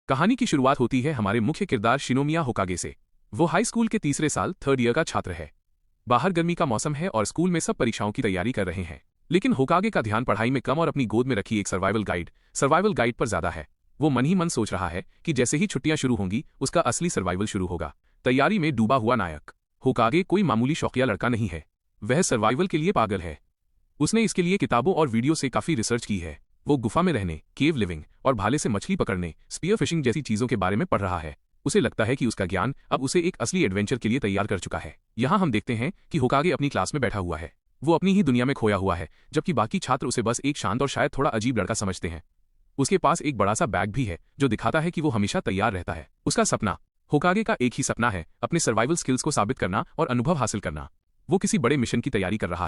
कहानी की शुरुआत होती है हमारे मुख्य किरदार शिनोमिया होकागे से। वो हाई स्कूल के तीसरे साल 3rd ईयर का छात्र है। बाहर गर्मी का मौसम है और स्कूल में सब परीक्षाओं की तैयारी कर रहे हैं, लेकिन होकागे का ध्यान पढ़ाई में कम और अपनी गोद में रखी एक सर्वाइवल गाइड पर ज्यादा है। वो मन ही मन सोच रहा है कि जैसे ही छुट्टियां शुरू होंगी उसका असली सर्वाइवल शुरू होगा। तैयारी में डूबा हुआ नायक होकागे कोई मामूली शौकिया लड़का नहीं है, वह सर्वाइवल के लिए पागल है। उसने इसके लिए किताबों और वीडियो से काफी रिसर्च की है। वो गुफा में रहने, केव लिविंग और भाले से मछली पकड़ने, स्पीयर फिशिंग जैसी चीजों के बारे में पढ़ रहा है। उसे लगता है कि उसका ज्ञान अब उसे एक असली एडवेंचर के लिए तैयार कर चुका है। यहाँ हम देखते हैं कि होकागे अपनी क्लास में बैठा हुआ है। वो अपनी ही दुनिया में खोया हुआ है, जबकि बाकी छात्र उसे बस एक शांत और शायद थोड़ा अजीब लड़का समझते हैं। उसके पास एक बड़ा सा बैग भी है जो दिखाता है कि वो हमेशा तैयार रहता है। उसका सपना, होकागे का एक ही सपना है, अपने सर्वाइवल स्किल्स को साबित करना और अनुभव हासिल करना। वो किसी बड़े मिशन की तैयारी कर रहा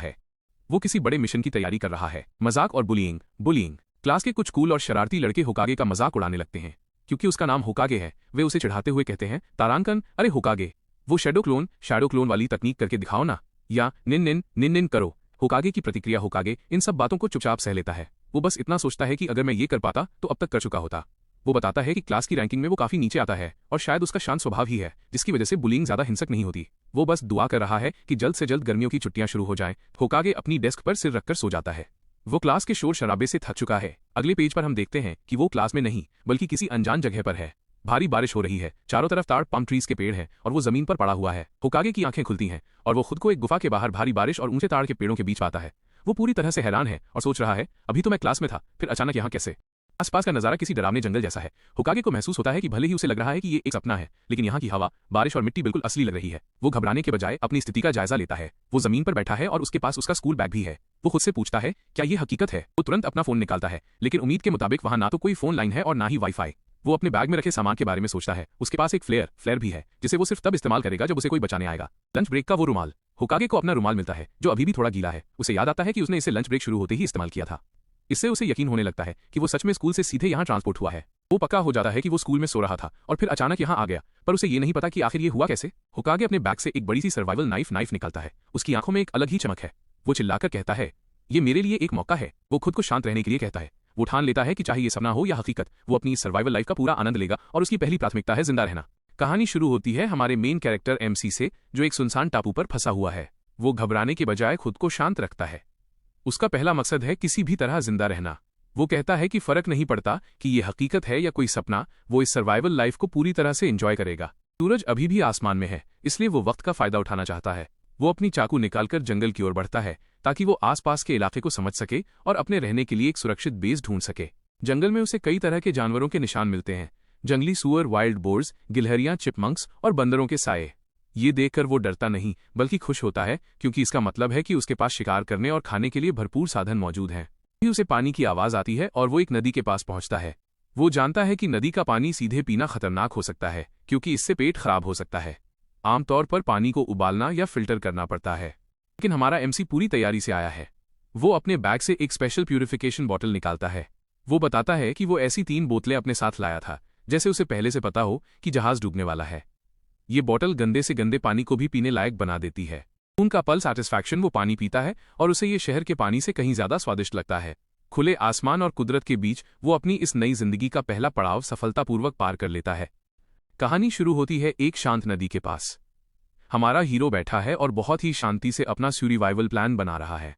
है। मजाक और बुलिंग। क्लास के कुछ कूल और शरारती लड़के होकागे का मजाक उड़ाने लगते हैं। क्योंकि उसका नाम होकागे है, वे उसे चिढ़ाते हुए कहते हैं, तारांकन, अरे होकागे, वो शैडो क्लोन वाली तकनीक करके दिखाओ ना, या निन करो। होकागे की प्रतिक्रिया, होकागे इन सब बातों को चुपचाप सह लेता है। वो बस इतना सोचता है कि अगर मैं ये कर पाता तो अब तक कर चुका होता। वो बताता है कि क्लास की रैंकिंग में वो काफी नीचे आता है और शायद उसका शांत स्वभाव ही है जिसकी वजह से बुलिंग ज्यादा हिंसक नहीं होती। वो बस दुआ कर रहा है कि जल्द से जल्द गर्मियों की छुट्टियां शुरू हो जाएं। होकागे अपनी डेस्क पर सिर रखकर सो जाता है। वो क्लास के शोर शराबे से थक चुका है। अगले पेज पर हम देखते हैं कि वो क्लास में नहीं बल्कि किसी अनजान जगह पर है। भारी बारिश हो रही है, चारों तरफ ताड़ पम ट्रीज के पेड़ हैं और वो जमीन पर पड़ा हुआ है। होकागे की आंखें खुलती हैं और वो खुद को एक गुफा के बाहर भारी बारिश और ऊंचे ताड़ के पेड़ों के बीच पाता है। वो पूरी तरह से हैरान है और सोच रहा है, अभी तो मैं क्लास में था, फिर अचानक यहाँ कैसे? आसपास का नजारा किसी डरावने जंगल जैसा है। होकागे को महसूस होता है कि भले ही उसे लग रहा है कि ये एक सपना है, लेकिन यहाँ की हवा, बारिश और मिट्टी बिल्कुल असली लग रही है। वो घबराने के बजाय अपनी स्थिति का जायजा लेता है। वो जमीन पर बैठा है और उसके पास उसका स्कूल बैग भी है। वो खुद से पूछता है, क्या ये हकीकत है? वो तुरंत अपना फोन निकालता है, लेकिन उम्मीद के मुताबिक वहाँ ना तो कोई फोन लाइन है और ना ही वाईफाई। वो अपने बैग में रखे सामान के बारे में सोचता है। उसके पास एक फ्लेयर भी है जिसे वो सिर्फ तब इस्तेमाल करेगा जब उसे कोई बचाने आएगा। लंच ब्रेक का वो रुमाल। होकागे को अपना रुमाल मिलता है जो अभी भी थोड़ा गीला है। उसे याद आता है कि उसने इसे लंच ब्रेक शुरू होते ही इस्तेमाल किया था। इससे उसे यकीन होने लगता है कि वो सच में स्कूल से सीधे यहाँ ट्रांसपोर्ट हुआ है। वो पक्का हो जाता है कि वो स्कूल में सो रहा था और फिर अचानक यहाँ आ गया, पर उसे ये नहीं पता कि आखिर ये हुआ कैसे। होकागे अपने बैग से एक बड़ी सी सर्वाइवल नाइफ निकालता है। उसकी आंखों में एक अलग ही चमक है। वो चिल्लाकर कहता है, ये मेरे लिए एक मौका है। वो खुद को शांत रहने के लिए कहता है। वो ठान लेता है कि चाहे ये सपना हो या हकीकत, वो अपनी सर्वाइवल लाइफ का पूरा आनंद लेगा और उसकी पहली प्राथमिकता है जिंदा रहना। कहानी शुरू होती है हमारे मेन कैरेक्टर MC से, जो एक सुनसान टापू पर फंसा हुआ है। वो घबराने के बजाय खुद को शांत रखता है। उसका पहला मकसद है किसी भी तरह जिंदा रहना। वो कहता है कि फर्क नहीं पड़ता कि ये हकीकत है या कोई सपना, वो इस सर्वाइवल लाइफ को पूरी तरह से एंजॉय करेगा। सूरज अभी भी आसमान में है, इसलिए वो वक्त का फायदा उठाना चाहता है। वो अपनी चाकू निकालकर जंगल की ओर बढ़ता है ताकि वो आसपास के इलाके को समझ सके और अपने रहने के लिए एक सुरक्षित बेस ढूंढ सके। जंगल में उसे कई तरह के जानवरों के निशान मिलते हैं, जंगली सुअर, वाइल्ड बोर्स, गिलहरियां, चिपमंक्स और बंदरों के साए। ये देखकर वो डरता नहीं बल्कि खुश होता है, क्योंकि इसका मतलब है कि उसके पास शिकार करने और खाने के लिए भरपूर साधन मौजूद हैं। उसे पानी की आवाज आती है और वो एक नदी के पास पहुंचता है। वो जानता है कि नदी का पानी सीधे पीना खतरनाक हो सकता है, क्योंकि इससे पेट खराब हो सकता है। आमतौर पर पानी को उबालना या फिल्टर करना पड़ता है, लेकिन हमारा MC पूरी तैयारी से आया है। वो अपने बैग से एक स्पेशल प्यूरिफिकेशन बॉटल निकालता है। वो बताता है कि वो ऐसी 3 बोतलें अपने साथ लाया था, जैसे उसे पहले से पता हो कि जहाज डूबने वाला है। ये बॉटल गंदे से गंदे पानी को भी पीने लायक बना देती है। उनका पल सैटिस्फैक्शन, वो पानी पीता है और उसे ये शहर के पानी से कहीं ज्यादा स्वादिष्ट लगता है। खुले आसमान और कुदरत के बीच वो अपनी इस नई जिंदगी का पहला पड़ाव सफलतापूर्वक पार कर लेता है। कहानी शुरू होती है एक शांत नदी के पास। हमारा हीरो बैठा है और बहुत ही शांति से अपना सर्वाइवल प्लान बना रहा है।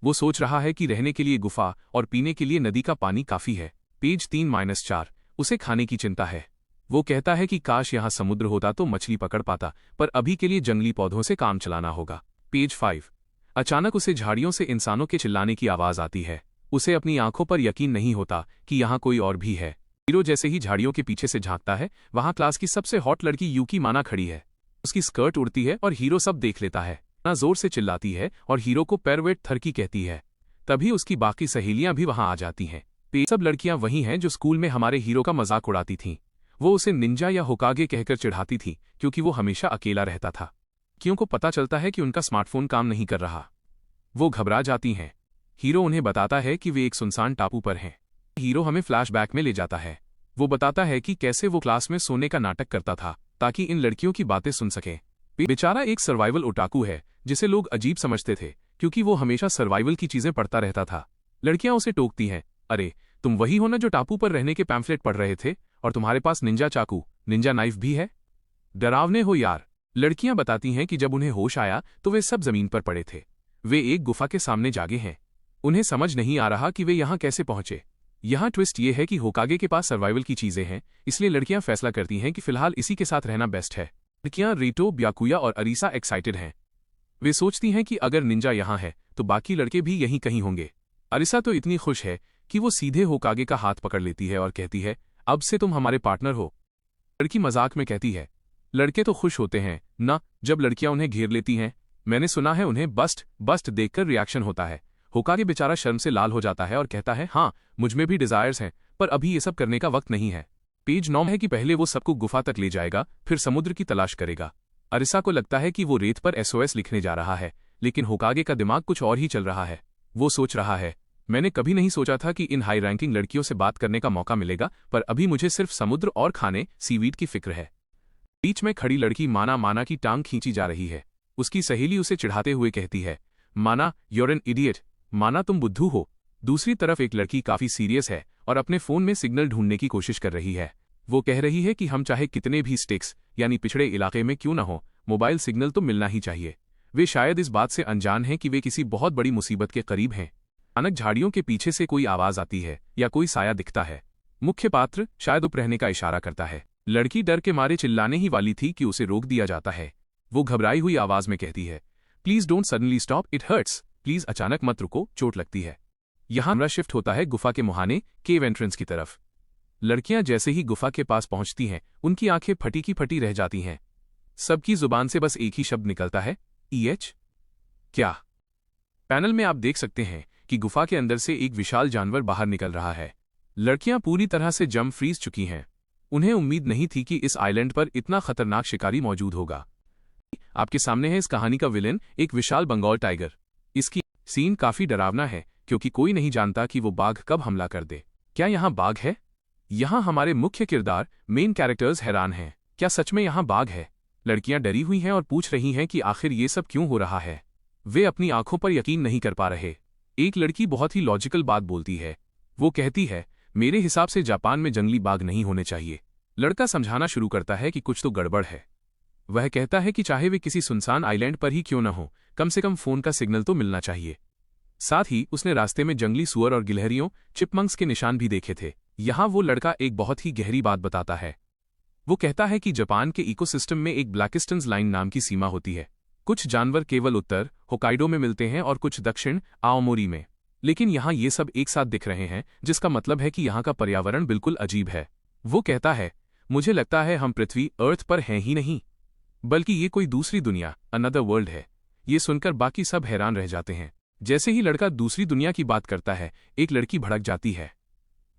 वो सोच रहा है कि रहने के लिए गुफा और पीने के लिए नदी का पानी काफी है। पेज 3-4। उसे खाने की चिंता है। वो कहता है कि काश यहाँ समुद्र होता तो मछली पकड़ पाता, पर अभी के लिए जंगली पौधों से काम चलाना होगा। पेज 5। अचानक उसे झाड़ियों से इंसानों के चिल्लाने की आवाज आती है। उसे अपनी आंखों पर यकीन नहीं होता कि यहाँ कोई और भी है। हीरो जैसे ही झाड़ियों के पीछे से झांकता है, वहां क्लास की सबसे हॉट लड़की यूकी माना खड़ी है। उसकी स्कर्ट उड़ती है और हीरो सब देख लेता है। ना जोर से चिल्लाती है और हीरो को पैरवेट थरकी कहती है। तभी उसकी बाकी सहेलियां भी वहां आ जाती हैं। सब लड़कियां वही हैं जो स्कूल में हमारे हीरो का मजाक उड़ाती थीं। वो उसे निंजा या होकागे कहकर चिढ़ाती थी क्योंकि वो हमेशा अकेला रहता था। क्यों को पता चलता है कि उनका स्मार्टफोन काम नहीं कर रहा। वो घबरा जाती हैं। हीरो उन्हें बताता है कि वे एक सुनसान टापू पर हैं। हीरो हमें फ्लैशबैक में ले जाता है। वो बताता है कि कैसे वो क्लास में सोने का नाटक करता था ताकि इन लड़कियों की बातें सुन सके। बेचारा एक सर्वाइवल ओटाकू है जिसे लोग अजीब समझते थे क्योंकि वो हमेशा सर्वाइवल की चीजें पढ़ता रहता था। लड़कियां उसे टोकती हैं, अरे तुम वही हो ना जो टापू पर रहने के पैम्फलेट पढ़ रहे थे, और तुम्हारे पास निंजा चाकू, निंजा नाइफ भी है? डरावने हो यार। लड़कियां बताती हैं कि जब उन्हें होश आया तो वे सब जमीन पर पड़े थे। वे एक गुफा के सामने जागे हैं। उन्हें समझ नहीं आ रहा कि वे यहां कैसे पहुंचे। यहां ट्विस्ट ये है कि होकागे के पास सर्वाइवल की चीजें हैं, इसलिए लड़कियां फैसला करती हैं कि फिलहाल इसी के साथ रहना बेस्ट है। लड़कियां रीटो, ब्याकुया और अरीसा एक्साइटेड हैं। वे सोचती हैं कि अगर निंजा यहां है तो बाकी लड़के भी यहीं कहीं होंगे। अरीसा तो इतनी खुश है कि वो सीधे होकागे का हाथ पकड़ लेती है और कहती है, अब से तुम हमारे पार्टनर हो। लड़की मजाक में कहती है, लड़के तो खुश होते हैं ना जब लड़कियां उन्हें घेर लेती हैं। मैंने सुना है उन्हें बस्ट देखकर रिएक्शन होता है। होकागे बेचारा शर्म से लाल हो जाता है और कहता है, हाँ मुझमें भी डिजायर्स हैं, पर अभी ये सब करने का वक्त नहीं है। पेज 9 है कि पहले वो सबको गुफा तक ले जाएगा, फिर समुद्र की तलाश करेगा। अरिसा को लगता है कि वो रेत पर SOS लिखने जा रहा है, लेकिन होकागे का दिमाग कुछ और ही चल रहा है। वो सोच रहा है, मैंने कभी नहीं सोचा था कि इन हाई रैंकिंग लड़कियों से बात करने का मौका मिलेगा, पर अभी मुझे सिर्फ समुद्र और खाने सीवीड की फिक्र है। बीच में खड़ी लड़की माना की टांग खींची जा रही है। उसकी सहेली उसे चिढ़ाते हुए कहती है, माना यूर एन इडियट, माना तुम बुद्धू हो। दूसरी तरफ एक लड़की काफी सीरियस है और अपने फोन में सिग्नल ढूंढने की कोशिश कर रही है। वो कह रही है कि हम चाहे कितने भी स्टिक्स यानी पिछड़े इलाके में क्यों न हो, मोबाइल सिग्नल तो मिलना ही चाहिए। वे शायद इस बात से अनजान हैं कि वे किसी बहुत बड़ी मुसीबत के करीब हैं। अचानक झाड़ियों के पीछे से कोई आवाज आती है या कोई साया दिखता है। मुख्य पात्र शायद उप रहने का इशारा करता है। लड़की डर के मारे चिल्लाने ही वाली थी कि उसे रोक दिया जाता है। वो घबराई हुई आवाज में कहती है, please don't suddenly stop, it hurts. Please अचानक मत रुको, चोट लगती है। यहां कैमरा शिफ्ट होता है गुफा के मुहाने केव एंट्रेंस की तरफ। लड़कियां जैसे ही गुफा के पास पहुंचती हैं, उनकी आंखें फटी की फटी रह जाती हैं। सबकी जुबान से बस एक ही शब्द निकलता है, EH। क्या? पैनल में आप देख सकते हैं कि गुफा के अंदर से एक विशाल जानवर बाहर निकल रहा है। लड़कियां पूरी तरह से जम फ्रीज चुकी हैं। उन्हें उम्मीद नहीं थी कि इस आइलैंड पर इतना खतरनाक शिकारी मौजूद होगा। आपके सामने है इस कहानी का विलेन, एक विशाल बंगाल टाइगर। इसकी सीन काफी डरावना है क्योंकि कोई नहीं जानता कि वो बाघ कब हमला कर दे। क्या यहाँ बाघ है? यहाँ हमारे मुख्य किरदार मेन कैरेक्टर्स हैरान हैं। क्या सच में यहाँ बाघ है? लड़कियां डरी हुई हैं और पूछ रही हैं कि आखिर ये सब क्यों हो रहा है। वे अपनी आंखों पर यकीन नहीं कर पा रहे। एक लड़की बहुत ही लॉजिकल बात बोलती है। वो कहती है, मेरे हिसाब से जापान में जंगली बाघ नहीं होने चाहिए। लड़का समझाना शुरू करता है कि कुछ तो गड़बड़ है। वह कहता है कि चाहे वे किसी सुनसान आइलैंड पर ही क्यों न हो, कम से कम फोन का सिग्नल तो मिलना चाहिए। साथ ही उसने रास्ते में जंगली सुअर और गिलहरियों, चिपमंक्स के निशान भी देखे थे। यहाँ वो लड़का एक बहुत ही गहरी बात बताता है। वो कहता है कि जापान के इकोसिस्टम में एक ब्लैकिस्टन्स लाइन नाम की सीमा होती है। कुछ जानवर केवल उत्तर होकाइडो में मिलते हैं और कुछ दक्षिण आओमोरी में, लेकिन यहाँ ये सब एक साथ दिख रहे हैं, जिसका मतलब है कि यहाँ का पर्यावरण बिल्कुल अजीब है। वो कहता है, मुझे लगता है हम पृथ्वी अर्थ पर हैं ही नहीं, बल्कि ये कोई दूसरी दुनिया, अनदर वर्ल्ड है। ये सुनकर बाकी सब हैरान रह जाते हैं। जैसे ही लड़का दूसरी दुनिया की बात करता है, एक लड़की भड़क जाती है।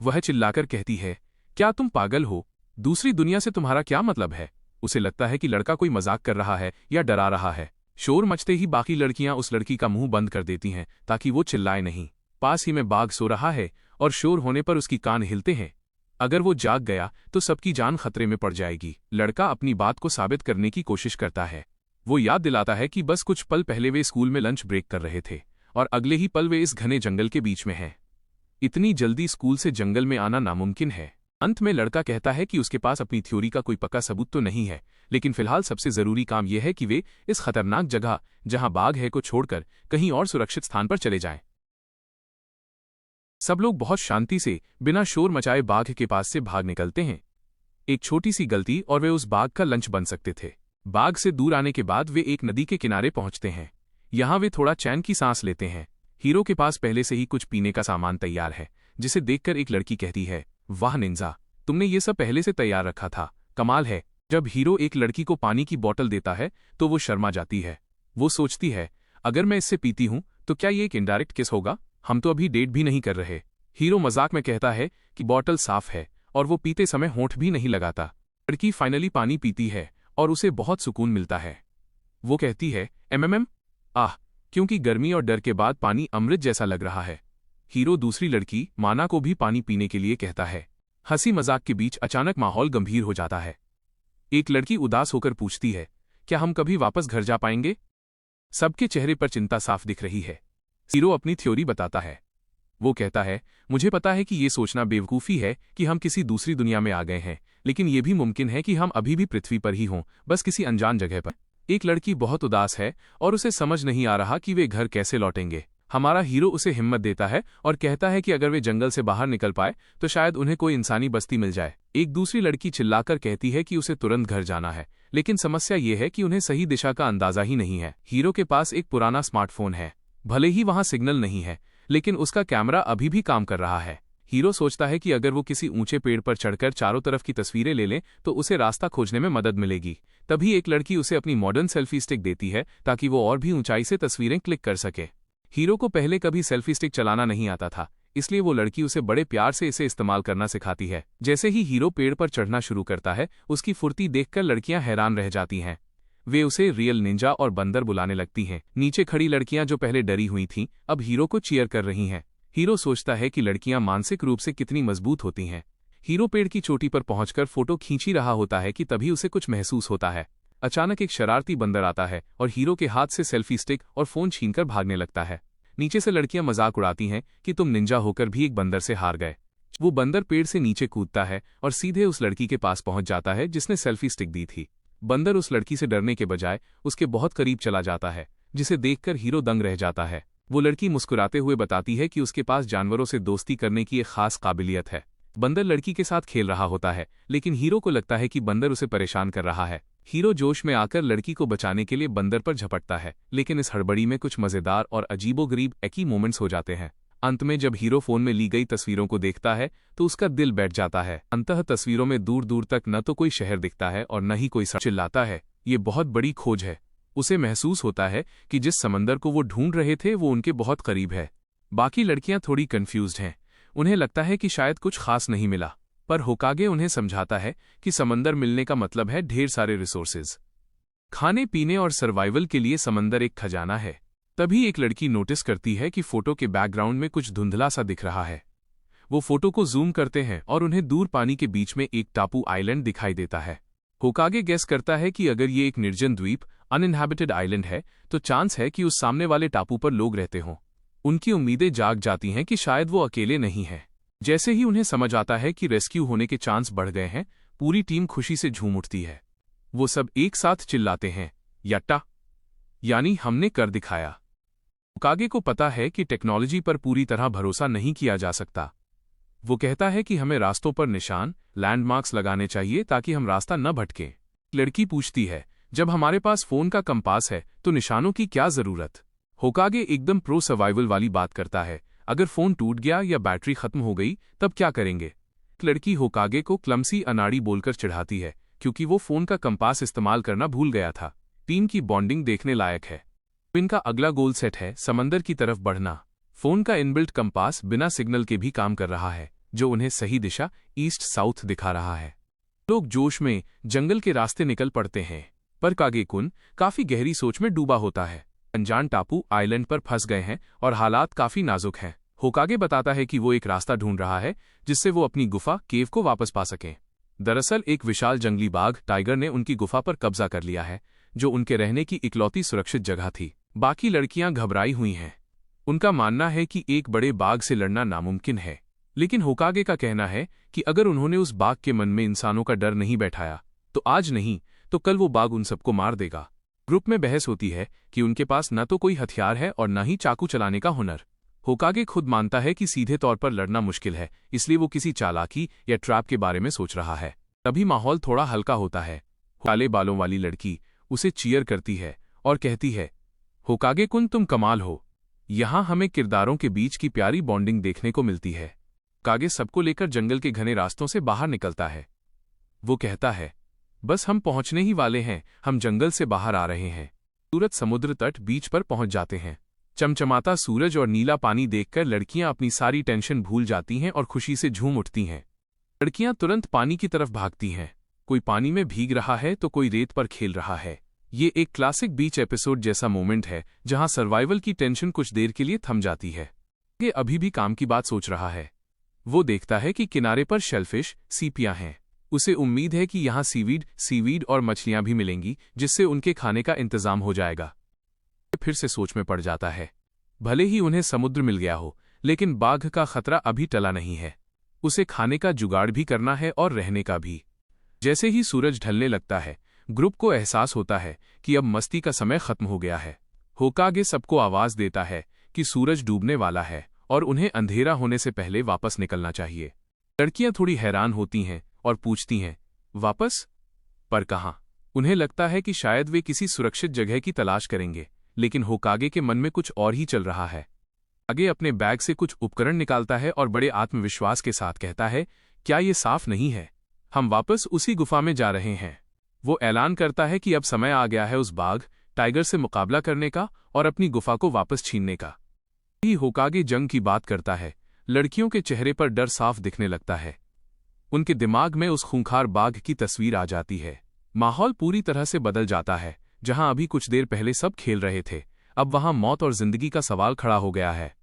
वह चिल्लाकर कहती है, क्या तुम पागल हो? दूसरी दुनिया से तुम्हारा क्या मतलब है? उसे लगता है कि लड़का कोई मजाक कर रहा है या डरा रहा है। शोर मचते ही बाकी लड़कियां उस लड़की का मुंह बंद कर देती हैं ताकि वो चिल्लाए नहीं। पास ही में बाघ सो रहा है और शोर होने पर उसकी कान हिलते हैं। अगर वो जाग गया तो सबकी जान खतरे में पड़ जाएगी। लड़का अपनी बात को साबित करने की कोशिश करता है। वो याद दिलाता है कि बस कुछ पल पहले वे स्कूल में लंच ब्रेक कर रहे थे और अगले ही पल वे इस घने जंगल के बीच में हैं। इतनी जल्दी स्कूल से जंगल में आना नामुमकिन है। अंत में लड़का कहता है कि उसके पास अपनी थ्योरी का कोई पक्का सबूत तो नहीं है, लेकिन फिलहाल सबसे जरूरी काम यह है कि वे इस खतरनाक जगह जहां बाघ है को छोड़कर कहीं और सुरक्षित स्थान पर चले जाएं। सब लोग बहुत शांति से बिना शोर मचाए बाघ के पास से भाग निकलते हैं। एक छोटी सी गलती और वे उस बाघ का लंच बन सकते थे। बाघ से दूर आने के बाद वे एक नदी के किनारे पहुंचते हैं। यहां वे थोड़ा चैन की सांस लेते हैं। हीरो के पास पहले से ही कुछ पीने का सामान तैयार है, जिसे देखकर एक लड़की कहती है, वाह निंजा, तुमने ये सब पहले से तैयार रखा था, कमाल है। जब हीरो एक लड़की को पानी की बोतल देता है तो वो शर्मा जाती है। वो सोचती है, अगर मैं इससे पीती हूं तो क्या ये एक इनडायरेक्ट किस होगा? हम तो अभी डेट भी नहीं कर रहे। हीरो मजाक में कहता है कि बोतल साफ है और वो पीते समय होंठ भी नहीं लगाता। लड़की फाइनली पानी पीती है और उसे बहुत सुकून मिलता है। वो कहती है, आह, क्योंकि गर्मी और डर के बाद पानी अमृत जैसा लग रहा है। हीरो दूसरी लड़की माना को भी पानी पीने के लिए कहता है। हंसी मजाक के बीच अचानक माहौल गंभीर हो जाता है। एक लड़की उदास होकर पूछती है, क्या हम कभी वापस घर जा पाएंगे? सबके चेहरे पर चिंता साफ दिख रही है। हीरो अपनी थ्योरी बताता है। वो कहता है, मुझे पता है कि ये सोचना बेवकूफ़ी है कि हम किसी दूसरी दुनिया में आ गए हैं, लेकिन ये भी मुमकिन है कि हम अभी भी पृथ्वी पर ही हों, बस किसी अनजान जगह पर। एक लड़की बहुत उदास है और उसे समझ नहीं आ रहा कि वे घर कैसे लौटेंगे। हमारा हीरो उसे हिम्मत देता है और कहता है कि अगर वे जंगल से बाहर निकल पाए तो शायद उन्हें कोई इंसानी बस्ती मिल जाए। एक दूसरी लड़की चिल्लाकर कहती है कि उसे तुरंत घर जाना है, लेकिन समस्या ये है कि उन्हें सही दिशा का अंदाजा ही नहीं है। हीरो के पास एक पुराना स्मार्टफोन है, भले ही वहां सिग्नल नहीं है, लेकिन उसका कैमरा अभी भी काम कर रहा है। हीरो सोचता है कि अगर वो किसी ऊंचे पेड़ पर चढ़कर चारों तरफ की तस्वीरें ले लें तो उसे रास्ता खोजने में मदद मिलेगी। तभी एक लड़की उसे अपनी मॉडर्न सेल्फी स्टिक देती है ताकि वो और भी ऊंचाई से तस्वीरें क्लिक कर सके। हीरो को पहले कभी सेल्फी स्टिक चलाना नहीं आता था, इसलिए वो लड़की उसे बड़े प्यार से इसे इस्तेमाल करना सिखाती है। जैसे ही हीरो पेड़ पर चढ़ना शुरू करता है, उसकी फुर्ती देखकर लड़कियां हैरान रह जाती हैं। वे उसे रियल निंजा और बंदर बुलाने लगती हैं। नीचे खड़ी लड़कियां जो पहले डरी हुई थीं, अब हीरो को चीयर कर रही हैं। हीरो सोचता है कि लड़कियां मानसिक रूप से कितनी मजबूत होती हैं। हीरो पेड़ की चोटी पर पहुंचकर फोटो खींच ही रहा होता है कि तभी उसे कुछ महसूस होता है। अचानक एक शरारती बंदर आता है और हीरो के हाथ से सेल्फी स्टिक और फोन छीनकर भागने लगता है। नीचे से लड़कियां मजाक उड़ाती हैं कि तुम निंजा होकर भी एक बंदर से हार गए। वो बंदर पेड़ से नीचे कूदता है और सीधे उस लड़की के पास पहुंच जाता है जिसने सेल्फी स्टिक दी थी। बंदर उस लड़की से डरने के बजाय उसके बहुत करीब चला जाता है, जिसे देखकर हीरो दंग रह जाता है। वो लड़की मुस्कुराते हुए बताती है कि उसके पास जानवरों से दोस्ती करने की एक खास काबिलियत है। बंदर लड़की के साथ खेल रहा होता है, लेकिन हीरो को लगता है कि बंदर उसे परेशान कर रहा है। हीरो जोश में आकर लड़की को बचाने के लिए बंदर पर झपटता है, लेकिन इस हड़बड़ी में कुछ मजेदार और अजीबोगरीब एक मोमेंट्स हो जाते हैं। अंत में जब हीरो फोन में ली गई तस्वीरों को देखता है तो उसका दिल बैठ जाता है। अंततः तस्वीरों में दूर दूर तक न तो कोई शहर दिखता है और न ही कोई सड़क। चिल्लाता है, ये बहुत बड़ी खोज है। उसे महसूस होता है कि जिस समंदर को वो ढूंढ रहे थे वो उनके बहुत करीब है। बाकी लड़कियां थोड़ी कंफ्यूज्ड हैं, उन्हें लगता है कि शायद कुछ खास नहीं मिला, पर होकागे उन्हें समझाता है कि समंदर मिलने का मतलब है ढेर सारे रिसोर्सेज। खाने पीने और सर्वाइवल के लिए समंदर एक खजाना है। तभी एक लड़की नोटिस करती है कि फोटो के बैकग्राउंड में कुछ धुंधला सा दिख रहा है। वो फोटो को जूम करते हैं और उन्हें दूर पानी के बीच में एक टापू आइलैंड दिखाई देता है। होकागे गेस करता है कि अगर ये एक निर्जन द्वीप अनइनहैबिटेड आइलैंड है तो चांस है कि उस सामने वाले टापू पर लोग रहते हों। उनकी उम्मीदें जाग जाती हैं कि शायद वो अकेले नहीं हैं। जैसे ही उन्हें समझ आता है कि रेस्क्यू होने के चांस बढ़ गए हैं, पूरी टीम खुशी से झूम उठती है। वो सब एक साथ चिल्लाते हैं, यट्टा, यानी हमने कर दिखाया। होकागे को पता है कि टेक्नोलॉजी पर पूरी तरह भरोसा नहीं किया जा सकता। वो कहता है कि हमें रास्तों पर निशान, लैंडमार्क्स लगाने चाहिए ताकि हम रास्ता न भटकें। लड़की पूछती है, जब हमारे पास फोन का कंपास है तो निशानों की क्या जरूरत? होकागे एकदम प्रो सर्वाइवल वाली बात करता है, अगर फोन टूट गया या बैटरी खत्म हो गई तब क्या करेंगे? लड़की होकागे को क्लमसी अनाड़ी बोलकर चिढ़ाती है क्योंकि वो फोन का कंपास इस्तेमाल करना भूल गया था। टीम की बॉन्डिंग देखने लायक है। इनका अगला गोल सेट है समंदर की तरफ बढ़ना। फोन का इनबिल्ट कंपास बिना सिग्नल के भी काम कर रहा है, जो उन्हें सही दिशा ईस्ट साउथ दिखा रहा है। लोग जोश में जंगल के रास्ते निकल पड़ते हैं, पर कागे-कुन काफी गहरी सोच में डूबा होता है। अनजान टापू आइलैंड पर फंस गए हैं और हालात काफी नाजुक हैं। होकागे बताता है कि वो एक रास्ता ढूंढ रहा है जिससे वो अपनी गुफा केव को वापस पा सकें। दरअसल एक विशाल जंगली बाघ टाइगर ने उनकी गुफा पर कब्जा कर लिया है, जो उनके रहने की इकलौती सुरक्षित जगह थी। बाकी लड़कियां घबराई हुई हैं। उनका मानना है कि एक बड़े बाघ से लड़ना नामुमकिन है, लेकिन होकागे का कहना है कि अगर उन्होंने उस बाघ के मन में इंसानों का डर नहीं बैठाया तो आज नहीं तो कल वो बाघ उन सबको मार देगा। ग्रुप में बहस होती है कि उनके पास न तो कोई हथियार है और न ही चाकू चलाने का हुनर। होकागे खुद मानता है कि सीधे तौर पर लड़ना मुश्किल है, इसलिए वो किसी चालाकी या ट्रैप के बारे में सोच रहा है। तभी माहौल थोड़ा हल्का होता है। काले बालों वाली लड़की उसे चीयर करती है और कहती है, होकागे-कुन तुम कमाल हो, यहाँ हमें किरदारों के बीच की प्यारी बॉन्डिंग देखने को मिलती है। कागे सबको लेकर जंगल के घने रास्तों से बाहर निकलता है। वो कहता है, बस हम पहुंचने ही वाले हैं, हम जंगल से बाहर आ रहे हैं। सूरज समुद्र तट बीच पर पहुंच जाते हैं। चमचमाता सूरज और नीला पानी देखकर लड़कियां अपनी सारी टेंशन भूल जाती हैं और खुशी से झूम उठती हैं। लड़कियां तुरंत पानी की तरफ भागती हैं। कोई पानी में भीग रहा है तो कोई रेत पर खेल रहा है। ये एक क्लासिक बीच एपिसोड जैसा मोमेंट है जहां सर्वाइवल की टेंशन कुछ देर के लिए थम जाती है। ये अभी भी काम की बात सोच रहा है। वो देखता है कि किनारे पर शेलफिश, सीपियां हैं। उसे उम्मीद है कि यहाँ सीवीड और मछलियां भी मिलेंगी, जिससे उनके खाने का इंतजाम हो जाएगा। फिर से सोच में पड़ जाता है। भले ही उन्हें समुद्र मिल गया हो, लेकिन बाघ का खतरा अभी टला नहीं है। उसे खाने का जुगाड़ भी करना है और रहने का भी। जैसे ही सूरज ढलने लगता है, ग्रुप को एहसास होता है कि अब मस्ती का समय खत्म हो गया है। होकागे सबको आवाज देता है कि सूरज डूबने वाला है और उन्हें अंधेरा होने से पहले वापस निकलना चाहिए। लड़कियां थोड़ी हैरान होती हैं और पूछती हैं, वापस? पर कहाँ? उन्हें लगता है कि शायद वे किसी सुरक्षित जगह की तलाश करेंगे, लेकिन होकागे के मन में कुछ और ही चल रहा है। आगे अपने बैग से कुछ उपकरण निकालता है और बड़े आत्मविश्वास के साथ कहता है, क्या ये साफ नहीं है? हम वापस उसी गुफा में जा रहे हैं। वो ऐलान करता है कि अब समय आ गया है उस बाघ टाइगर से मुकाबला करने का और अपनी गुफा को वापस छीनने का। ही होकागे जंग की बात करता है, लड़कियों के चेहरे पर डर साफ दिखने लगता है। उनके दिमाग में उस खूंखार बाघ की तस्वीर आ जाती है। माहौल पूरी तरह से बदल जाता है। जहां अभी कुछ देर पहले सब खेल रहे थे, अब वहां मौत और जिंदगी का सवाल खड़ा हो गया है।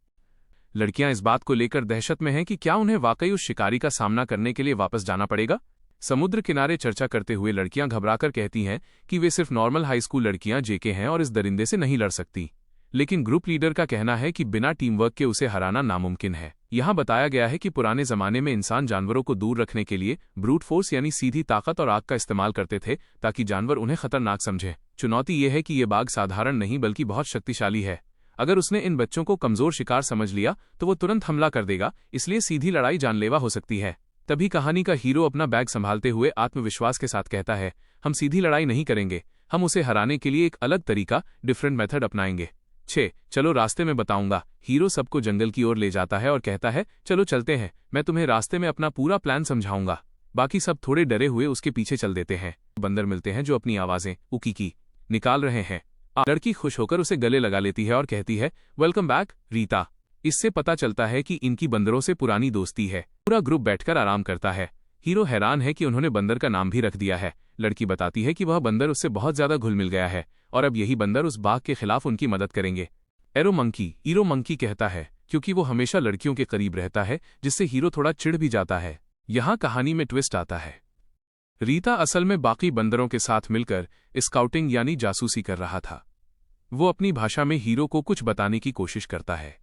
लड़कियां इस बात को लेकर दहशत में हैं कि क्या उन्हें वाकई उस शिकारी का सामना करने के लिए वापस जाना पड़ेगा। समुद्र किनारे चर्चा करते हुए लड़कियां घबराकर कहती हैं कि वे सिर्फ नॉर्मल हाई स्कूल लड़कियां जेके हैं और इस दरिंदे से नहीं लड़ सकती। लेकिन ग्रुप लीडर का कहना है कि बिना टीम वर्क के उसे हराना नामुमकिन है। यहाँ बताया गया है कि पुराने जमाने में इंसान जानवरों को दूर रखने के लिए ब्रूट फोर्स यानी सीधी ताकत और आग का इस्तेमाल करते थे ताकि जानवर उन्हें खतरनाक समझें। चुनौती ये है कि ये बाघ साधारण नहीं बल्कि बहुत शक्तिशाली है। अगर उसने इन बच्चों को कमजोर शिकार समझ लिया तो वो तुरंत हमला कर देगा, इसलिए सीधी लड़ाई जानलेवा हो सकती है। तभी कहानी का हीरो अपना बैग संभालते हुए आत्मविश्वास के साथ कहता है, हम सीधी लड़ाई नहीं करेंगे, हम उसे हराने के लिए एक अलग तरीका, डिफरेंट मेथड अपनाएंगे। 6 चलो रास्ते में बताऊंगा। हीरो सबको जंगल की ओर ले जाता है और कहता है, चलो चलते हैं, मैं तुम्हें रास्ते में अपना पूरा प्लान समझाऊंगा। बाकी सब थोड़े डरे हुए उसके पीछे चल देते हैं। बंदर मिलते हैं जो अपनी आवाजें उकी निकाल रहे हैं। लड़की खुश होकर उसे गले लगा लेती है और कहती है, वेलकम बैक रीता। इससे पता चलता है कि इनकी बंदरों से पुरानी दोस्ती है। पूरा ग्रुप बैठकर आराम करता है। हीरो हैरान है कि उन्होंने बंदर का नाम भी रख दिया है। लड़की बताती है कि वह बंदर उससे बहुत ज्यादा घुल मिल गया है और अब यही बंदर उस बाघ के खिलाफ उनकी मदद करेंगे। ईरो मंकी कहता है, क्योंकि वो हमेशा लड़कियों के करीब रहता है, जिससे हीरो थोड़ा चिढ़ भी जाता है। यहाँ कहानी में ट्विस्ट आता है। रीता असल में बाकी बंदरों के साथ मिलकर स्काउटिंग यानी जासूसी कर रहा था। वो अपनी भाषा में हीरो को कुछ बताने की कोशिश करता है।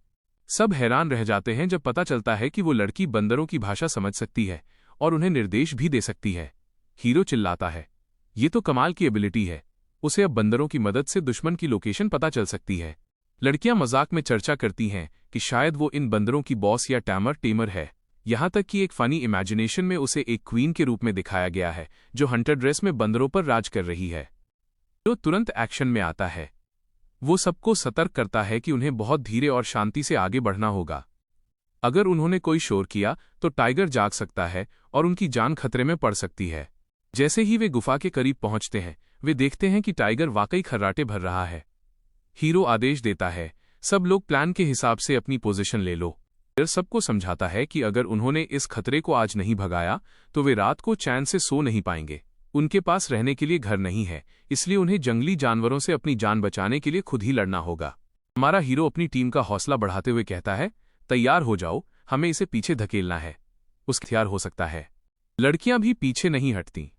सब हैरान रह जाते हैं जब पता चलता है कि वो लड़की बंदरों की भाषा समझ सकती है और उन्हें निर्देश भी दे सकती है। हीरो चिल्लाता है, ये तो कमाल की एबिलिटी है, उसे अब बंदरों की मदद से दुश्मन की लोकेशन पता चल सकती है। लड़कियां मजाक में चर्चा करती हैं कि शायद वो इन बंदरों की बॉस या टेमर है। यहां तक कि एक फनी इमेजिनेशन में उसे एक क्वीन के रूप में दिखाया गया है जो हंटर ड्रेस में बंदरों पर राज कर रही है। जो तुरंत एक्शन में आता है। वो सबको सतर्क करता है कि उन्हें बहुत धीरे और शांति से आगे बढ़ना होगा। अगर उन्होंने कोई शोर किया तो टाइगर जाग सकता है और उनकी जान खतरे में पड़ सकती है। जैसे ही वे गुफा के करीब पहुंचते हैं, वे देखते हैं कि टाइगर वाकई खर्राटे भर रहा है। हीरो आदेश देता है, सब लोग प्लान के हिसाब से अपनी पोजीशन ले लो। फिर सबको समझाता है कि अगर उन्होंने इस खतरे को आज नहीं भगाया तो वे रात को चैन से सो नहीं पाएंगे। उनके पास रहने के लिए घर नहीं है, इसलिए उन्हें जंगली जानवरों से अपनी जान बचाने के लिए खुद ही लड़ना होगा। हमारा हीरो अपनी टीम का हौसला बढ़ाते हुए कहता है, तैयार हो जाओ, हमें इसे पीछे धकेलना है। उसका हथियार हो सकता है। लड़कियां भी पीछे नहीं हटती,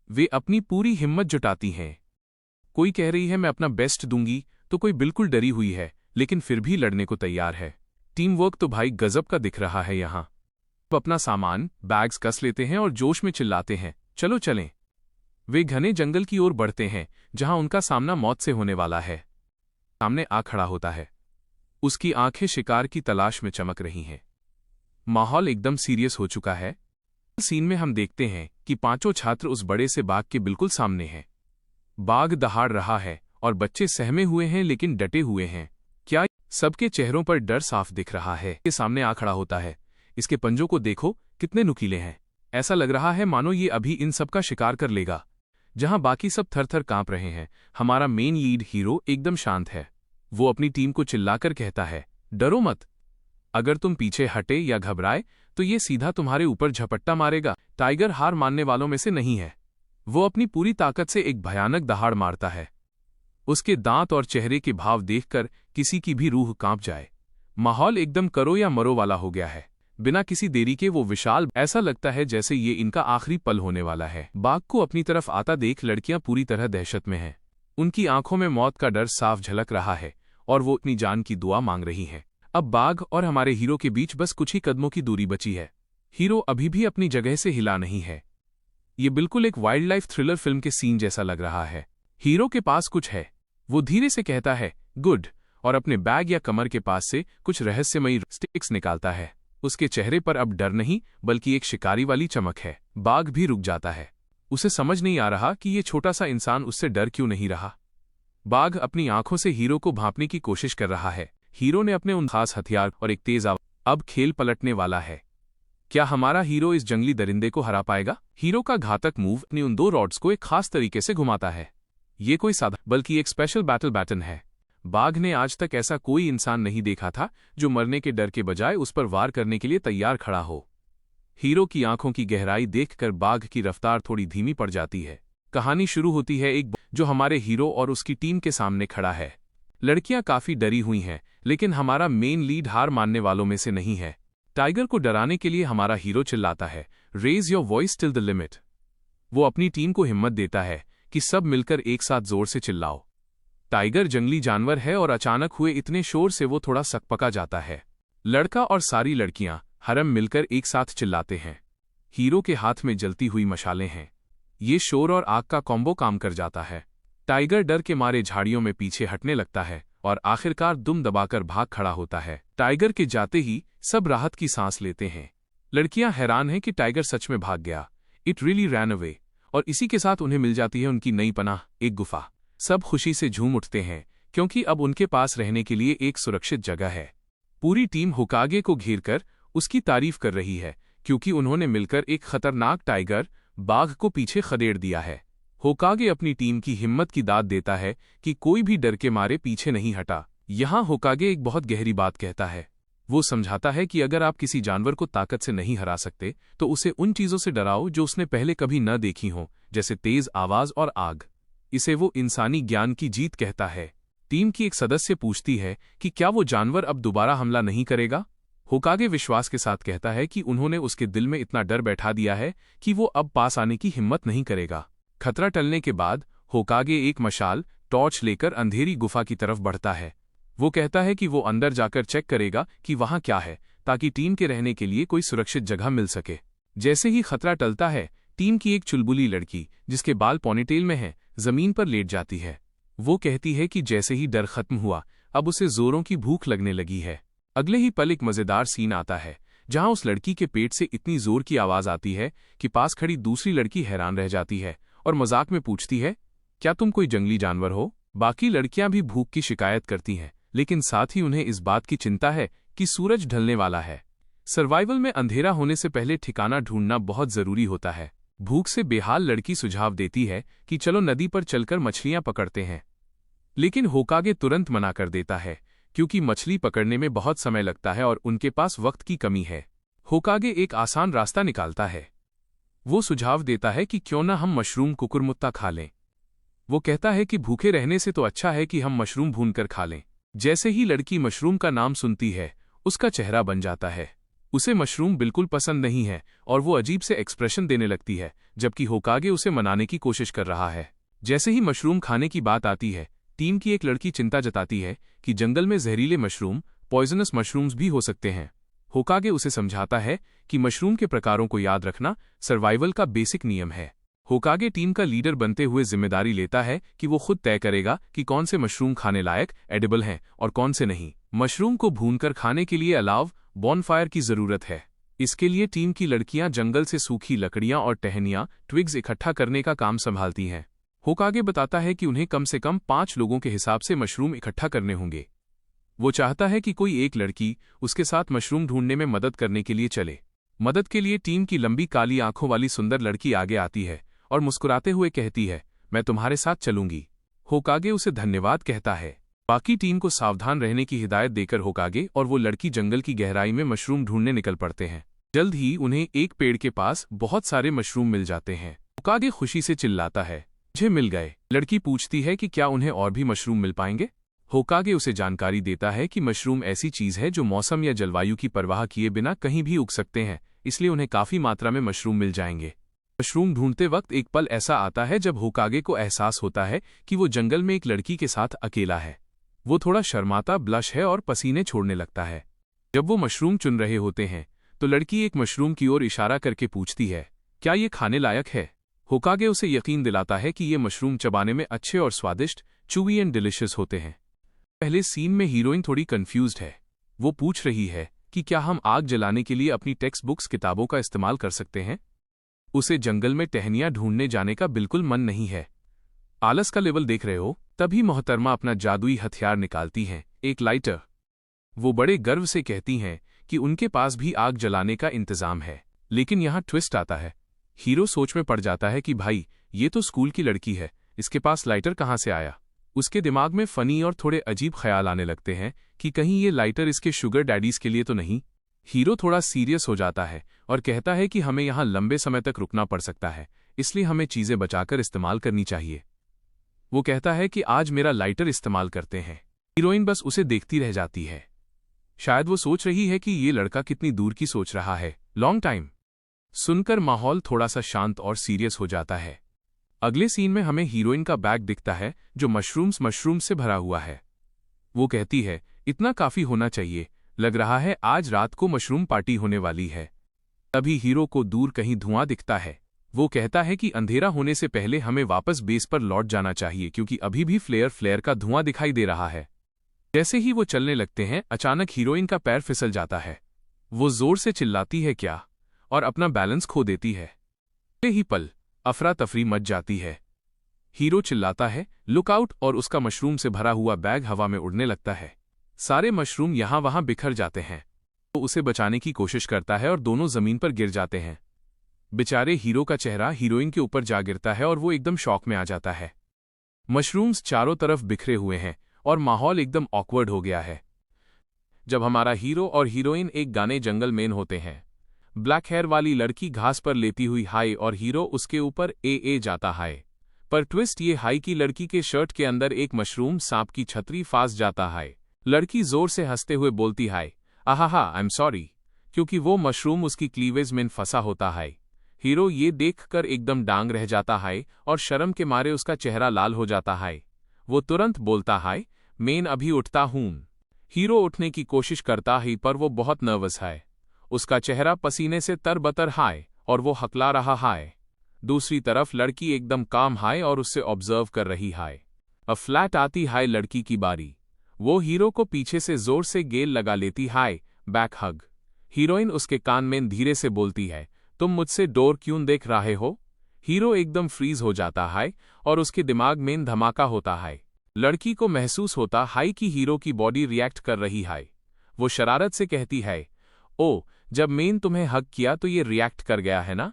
वे अपनी पूरी हिम्मत जुटाती हैं। कोई कह रही है मैं अपना बेस्ट दूंगी, तो कोई बिल्कुल डरी हुई है लेकिन फिर भी लड़ने को तैयार है। टीम वर्क तो भाई गजब का दिख रहा है यहाँ। अब अपना सामान बैग्स कस लेते हैं और जोश में चिल्लाते हैं, चलो चलें। वे घने जंगल की ओर बढ़ते हैं जहां उनका सामना मौत से होने वाला है। सामने आ खड़ा होता है, उसकी आंखें शिकार की तलाश में चमक रही हैं। माहौल एकदम सीरियस हो चुका है। सीन में हम देखते हैं कि पांचों छात्र उस बड़े से बाघ के बिल्कुल सामने हैं। बाघ दहाड़ रहा है और बच्चे सहमे हुए हैं लेकिन डटे हुए हैं। क्या सबके चेहरों पर डर साफ दिख रहा है। ये सामने आ खड़ा होता है। इसके पंजों को देखो, कितने नुकीले हैं। ऐसा लग रहा है मानो ये अभी इन सब का शिकार कर लेगा। जहां बाकी सब थर थर कांप रहे हैं, हमारा मेन लीड हीरो एकदम शांत है। वो अपनी टीम को चिल्लाकर कहता है, डरो मत। अगर तुम पीछे हटे या घबराए तो ये सीधा तुम्हारे ऊपर झपट्टा मारेगा। टाइगर हार मानने वालों में से नहीं है। वो अपनी पूरी ताकत से एक भयानक दहाड़ मारता है। उसके दांत और चेहरे के भाव देखकर किसी की भी रूह कांप जाए। माहौल एकदम करो या मरो वाला हो गया है। बिना किसी देरी के वो विशाल, ऐसा लगता है जैसे ये इनका आखिरी पल होने वाला है। बाघ को अपनी तरफ आता देख लड़कियां पूरी तरह दहशत में हैं। उनकी आंखों में मौत का डर साफ झलक रहा है और वो अपनी जान की दुआ मांग रही हैं। अब बाघ और हमारे हीरो के बीच बस कुछ ही कदमों की दूरी बची है। हीरो अभी भी अपनी जगह से हिला नहीं है। ये बिल्कुल एक वाइल्ड लाइफ थ्रिलर फिल्म के सीन जैसा लग रहा है। हीरो के पास कुछ है, वो धीरे से कहता है गुड, और अपने बैग या कमर के पास से कुछ रहस्यमयी स्टिक्स निकालता है। उसके चेहरे पर अब डर नहीं बल्कि एक शिकारी वाली चमक है। बाघ भी रुक जाता है। उसे समझ नहीं आ रहा कि ये छोटा सा इंसान उससे डर क्यों नहीं रहा। बाघ अपनी आंखों से हीरो को भांपने की कोशिश कर रहा है। हीरो ने अपने उन खास हथियार और एक तेज आवाज। अब खेल पलटने वाला है। क्या हमारा हीरो इस जंगली दरिंदे को हरा पाएगा? हीरो का घातक मूव अपनी उन 2 रॉड्स को एक खास तरीके से घुमाता है। ये कोई साधा बल्कि एक स्पेशल बैटल बैटन है। बाघ ने आज तक ऐसा कोई इंसान नहीं देखा था जो मरने के डर के बजाय उस पर वार करने के लिए तैयार खड़ा हो। हीरो की आंखों की गहराई देखकर बाघ की रफ्तार थोड़ी धीमी पड़ जाती है। कहानी शुरू होती है एक जो हमारे हीरो और उसकी टीम के सामने खड़ा है। लड़कियां काफी डरी हुई हैं, लेकिन हमारा मेन लीड हार मानने वालों में से नहीं है। टाइगर को डराने के लिए हमारा हीरो चिल्लाता है raise your voice till the limit. वो अपनी टीम को हिम्मत देता है कि सब मिलकर एक साथ जोर से चिल्लाओ। टाइगर जंगली जानवर है और अचानक हुए इतने शोर से वो थोड़ा सकपका जाता है। लड़का और सारी लड़कियां हरम मिलकर एक साथ चिल्लाते हैं। हीरो के हाथ में जलती हुई मशालें हैं। ये शोर और आग का कॉम्बो काम कर जाता है। टाइगर डर के मारे झाड़ियों में पीछे हटने लगता है और आखिरकार दुम दबाकर भाग खड़ा होता है। टाइगर के जाते ही सब राहत की सांस लेते हैं। लड़कियां हैरान हैं कि टाइगर सच में भाग गया। It really ran away. और इसी के साथ उन्हें मिल जाती है उनकी नई पनाह, एक गुफा। सब खुशी से झूम उठते हैं क्योंकि अब उनके पास रहने के लिए एक सुरक्षित जगह है। पूरी टीम होकागे को घेरकर उसकी तारीफ कर रही है क्योंकि उन्होंने मिलकर एक खतरनाक टाइगर बाघ को पीछे खदेड़ दिया है। होकागे अपनी टीम की हिम्मत की दाद देता है कि कोई भी डर के मारे पीछे नहीं हटा। यहाँ होकागे एक बहुत गहरी बात कहता है। वो समझाता है कि अगर आप किसी जानवर को ताकत से नहीं हरा सकते तो उसे उन चीजों से डराओ जो उसने पहले कभी न देखी हों, जैसे तेज आवाज और आग। इसे वो इंसानी ज्ञान की जीत कहता है। टीम की एक सदस्य पूछती है कि क्या वो जानवर अब दोबारा हमला नहीं करेगा। होकागे विश्वास के साथ कहता है कि उन्होंने उसके दिल में इतना डर बैठा दिया है कि वो अब पास आने की हिम्मत नहीं करेगा। खतरा टलने के बाद होकागे एक मशाल टॉर्च लेकर अंधेरी गुफा की तरफ बढ़ता है। वो कहता है कि वो अंदर जाकर चेक करेगा कि वहां क्या है, ताकि टीम के रहने के लिए कोई सुरक्षित जगह मिल सके। जैसे ही खतरा टलता है, टीम की एक चुलबुली लड़की जिसके बाल पोनीटेल में हैं, जमीन पर लेट जाती है। वो कहती है कि जैसे ही डर खत्म हुआ, अब उसे जोरों की भूख लगने लगी है। अगले ही पल एक मजेदार सीन आता है जहां उस लड़की के पेट से इतनी जोर की आवाज आती है कि पास खड़ी दूसरी लड़की हैरान रह जाती है और मजाक में पूछती है, क्या तुम कोई जंगली जानवर हो? बाकी लड़कियां भी भूख की शिकायत करती हैं, लेकिन साथ ही उन्हें इस बात की चिंता है कि सूरज ढलने वाला है। सर्वाइवल में अंधेरा होने से पहले ठिकाना ढूंढना बहुत जरूरी होता है। भूख से बेहाल लड़की सुझाव देती है कि चलो नदी पर चलकर मछलियां पकड़ते हैं, लेकिन होकागे तुरंत मना कर देता है क्योंकि मछली पकड़ने में बहुत समय लगता है और उनके पास वक्त की कमी है। होकागे एक आसान रास्ता निकालता है। वो सुझाव देता है कि क्यों ना हम मशरूम कुकुरमुत्ता खा लें। वो कहता है कि भूखे रहने से तो अच्छा है कि हम मशरूम भूनकर खा लें। जैसे ही लड़की मशरूम का नाम सुनती है, उसका चेहरा बन जाता है। उसे मशरूम बिल्कुल पसंद नहीं है और वो अजीब से एक्सप्रेशन देने लगती है, जबकि होकागे उसे मनाने की कोशिश कर रहा है। जैसे ही मशरूम खाने की बात आती है, टीम की एक लड़की चिंता जताती है कि जंगल में जहरीले मशरूम, पॉइजनस मशरूम्स भी हो सकते हैं। होकागे उसे समझाता है कि मशरूम के प्रकारों को याद रखना सर्वाइवल का बेसिक नियम है। होकागे टीम का लीडर बनते हुए जिम्मेदारी लेता है कि वो खुद तय करेगा कि कौन से मशरूम खाने लायक एडिबल हैं और कौन से नहीं। मशरूम को भूनकर खाने के लिए अलाव बॉनफायर की जरूरत है। इसके लिए टीम की लड़कियां जंगल से सूखी लकड़ियां और टहनियां, ट्विग्स इकट्ठा करने का काम संभालती हैं। होकागे बताता है कि उन्हें कम से कम 5 लोगों के हिसाब से मशरूम इकट्ठा करने होंगे। वो चाहता है कि कोई एक लड़की उसके साथ मशरूम ढूंढने में मदद करने के लिए चले। मदद के लिए टीम की लंबी काली आंखों वाली सुंदर लड़की आगे आती है और मुस्कुराते हुए कहती है, मैं तुम्हारे साथ चलूंगी। होकागे उसे धन्यवाद कहता है। बाकी टीम को सावधान रहने की हिदायत देकर होकागे और वो लड़की जंगल की गहराई में मशरूम ढूंढने निकल पड़ते हैं। जल्द ही उन्हें एक पेड़ के पास बहुत सारे मशरूम मिल जाते हैं। होकागे खुशी से चिल्लाता है, मुझे मिल गए। लड़की पूछती है कि क्या उन्हें और भी मशरूम मिल पाएंगे। होकागे उसे जानकारी देता है कि मशरूम ऐसी चीज है जो मौसम या जलवायु की परवाह किए बिना कहीं भी उग सकते हैं, इसलिए उन्हें काफी मात्रा में मशरूम मिल जाएंगे। मशरूम ढूंढते वक्त एक पल ऐसा आता है जब होकागे को एहसास होता है कि वो जंगल में एक लड़की के साथ अकेला है। वो थोड़ा शर्माता ब्लश है और पसीने छोड़ने लगता है। जब वो मशरूम चुन रहे होते हैं तो लड़की एक मशरूम की ओर इशारा करके पूछती है, क्या ये खाने लायक है? होकागे उसे यकीन दिलाता है कि ये मशरूम चबाने में अच्छे और स्वादिष्ट, चूवी एंड डिलिशियस होते हैं। पहले सीन में हीरोइन थोड़ी कंफ्यूज्ड है। वो पूछ रही है कि क्या हम आग जलाने के लिए अपनी टेक्स्ट बुक्स किताबों का इस्तेमाल कर सकते हैं? उसे जंगल में टहनियां ढूंढने जाने का बिल्कुल मन नहीं है। आलस का लेवल देख रहे हो? तभी मोहतरमा अपना जादुई हथियार निकालती हैं, एक लाइटर। वो बड़े गर्व से कहती हैं कि उनके पास भी आग जलाने का इंतजाम है। लेकिन यहाँ ट्विस्ट आता है। हीरो सोच में पड़ जाता है कि भाई, ये तो स्कूल की लड़की है, इसके पास लाइटर कहाँ से आया? उसके दिमाग में फनी और थोड़े अजीब ख्याल आने लगते हैं कि कहीं ये लाइटर इसके शुगर डैडीज के लिए तो नहीं। हीरो थोड़ा सीरियस हो जाता है और कहता है कि हमें यहाँ लंबे समय तक रुकना पड़ सकता है, इसलिए हमें चीजें बचाकर इस्तेमाल करनी चाहिए। वो कहता है कि आज मेरा लाइटर इस्तेमाल करते हैं। हीरोइन बस उसे देखती रह जाती है। शायद वो सोच रही है कि ये लड़का कितनी दूर की सोच रहा है। लॉन्ग टाइम सुनकर माहौल थोड़ा सा शांत और सीरियस हो जाता है। अगले सीन में हमें हीरोइन का बैग दिखता है जो मशरूम से भरा हुआ है। वो कहती है, इतना काफी होना चाहिए, लग रहा है आज रात को मशरूम पार्टी होने वाली है। तभी हीरो को दूर कहीं धुआं दिखता है। वो कहता है कि अंधेरा होने से पहले हमें वापस बेस पर लौट जाना चाहिए क्योंकि अभी भी फ्लेयर का धुआं दिखाई दे रहा है। जैसे ही वो चलने लगते हैं अचानक हीरोइन का पैर फिसल जाता है। वो जोर से चिल्लाती है क्या और अपना बैलेंस खो देती है। ही पल अफरा तफरी मच जाती है। हीरो चिल्लाता है लुक आउट और उसका मशरूम से भरा हुआ बैग हवा में उड़ने लगता है। सारे मशरूम यहां वहां बिखर जाते हैं। वो उसे बचाने की कोशिश करता है और दोनों जमीन पर गिर जाते हैं। बेचारे हीरो का चेहरा हीरोइन के ऊपर जा गिरता है और वो एकदम शॉक में आ जाता है। मशरूम्स चारों तरफ बिखरे हुए हैं और माहौल एकदम ऑकवर्ड हो गया है। जब हमारा हीरो और हीरोइन एक गाने जंगल में होते हैं। ब्लैक हेयर वाली लड़की घास पर लेती हुई हाय और हीरो उसके ऊपर ए जाता हाय। पर ट्विस्ट ये हाई की लड़की के शर्ट के अंदर एक मशरूम सांप की छतरी फांस जाता हाय। लड़की जोर से हंसते हुए बोलती हाय आहा आई एम सॉरी, क्योंकि वो मशरूम उसकी क्लीवेज में फंसा होता है। हीरो ये देखकर एकदम डांग रह जाता है और शर्म के मारे उसका चेहरा लाल हो जाता है। वो तुरंत बोलता है मैं अभी उठता हूं। हीरो उठने की कोशिश करता है पर वो बहुत नर्वस है। उसका चेहरा पसीने से तरबतर है और वो हकला रहा है। दूसरी तरफ लड़की एकदम काम है और उससे ऑब्जर्व कर रही है। अब फ्लैट आती है लड़की की बारी। वो हीरो को पीछे से जोर से गेल लगा लेती है, बैक हग। हीरोइन उसके कान में धीरे से बोलती है तुम मुझसे डोर क्यों देख रहे हो? हीरो एकदम फ्रीज हो जाता है और उसके दिमाग में धमाका होता है। लड़की को महसूस होता है कि हीरो की बॉडी रिएक्ट कर रही है। वो शरारत से कहती है ओ, जब मैंने तुम्हें हग किया तो ये रिएक्ट कर गया है ना?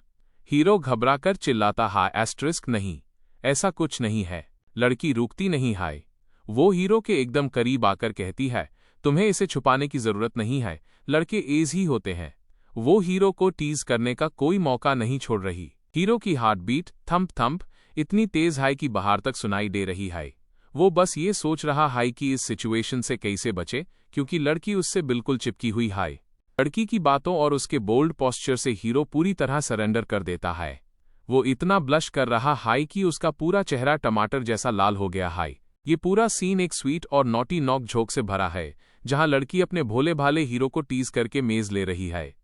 हीरो घबराकर चिल्लाता है एस्टरिस्क नहीं, ऐसा कुछ नहीं है। लड़की रुकती नहीं है। वो हीरो के एकदम करीब आकर कहती है तुम्हें इसे छुपाने की जरूरत नहीं है, लड़के एज ही होते हैं। वो हीरो को टीज करने का कोई मौका नहीं छोड़ रही। हीरो की हार्ट बीट थंप थंप इतनी तेज है कि बाहर तक सुनाई दे रही है। वो बस ये सोच रहा है कि इस सिचुएशन से कैसे बचे, क्योंकि लड़की उससे बिल्कुल चिपकी हुई है। लड़की की बातों और उसके बोल्ड पोस्चर से हीरो पूरी तरह सरेंडर कर देता है। वो इतना ब्लश कर रहा है कि उसका पूरा चेहरा टमाटर जैसा लाल हो गया है। ये पूरा सीन एक स्वीट और नॉटी नॉक झोंक से भरा है, जहां लड़की अपने भोले भाले हीरो को टीज करके मेज ले रही है।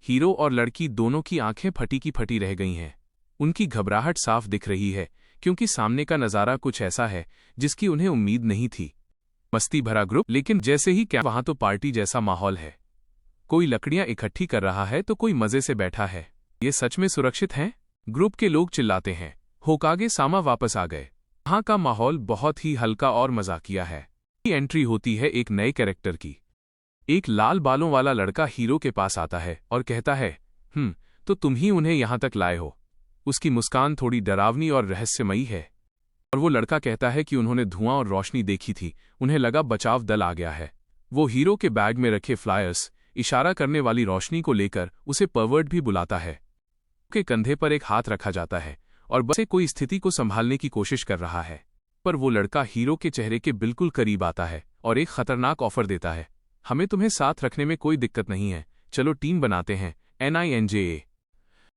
हीरो और लड़की दोनों की आंखें फटी की फटी रह गई हैं। उनकी घबराहट साफ दिख रही है, क्योंकि सामने का नज़ारा कुछ ऐसा है जिसकी उन्हें उम्मीद नहीं थी। मस्ती भरा ग्रुप, लेकिन जैसे ही क्या वहां तो पार्टी जैसा माहौल है। कोई लकड़ियां इकट्ठी कर रहा है तो कोई मजे से बैठा है। ये सच में सुरक्षित हैं? ग्रुप के लोग चिल्लाते हैं। होकागे सामा वापस आ गए। वहां का माहौल बहुत ही हल्का और मजाकिया है। एंट्री होती है एक नए कैरेक्टर की। एक लाल बालों वाला लड़का हीरो के पास आता है और कहता है तो तुम ही उन्हें यहां तक लाए हो। उसकी मुस्कान थोड़ी डरावनी और रहस्यमयी है। और वो लड़का कहता है कि उन्होंने धुआं और रोशनी देखी थी, उन्हें लगा बचाव दल आ गया है। वो हीरो के बैग में रखे फ्लायर्स, इशारा करने वाली रोशनी को लेकर उसे परवर्ट भी बुलाता है। उसके कंधे पर एक हाथ रखा जाता है और बस कोई स्थिति को संभालने की कोशिश कर रहा है। पर वो लड़का हीरो के चेहरे के बिल्कुल करीब आता है और एक खतरनाक ऑफर देता है। हमें तुम्हें साथ रखने में कोई दिक्कत नहीं है, चलो टीम बनाते हैं। NINJA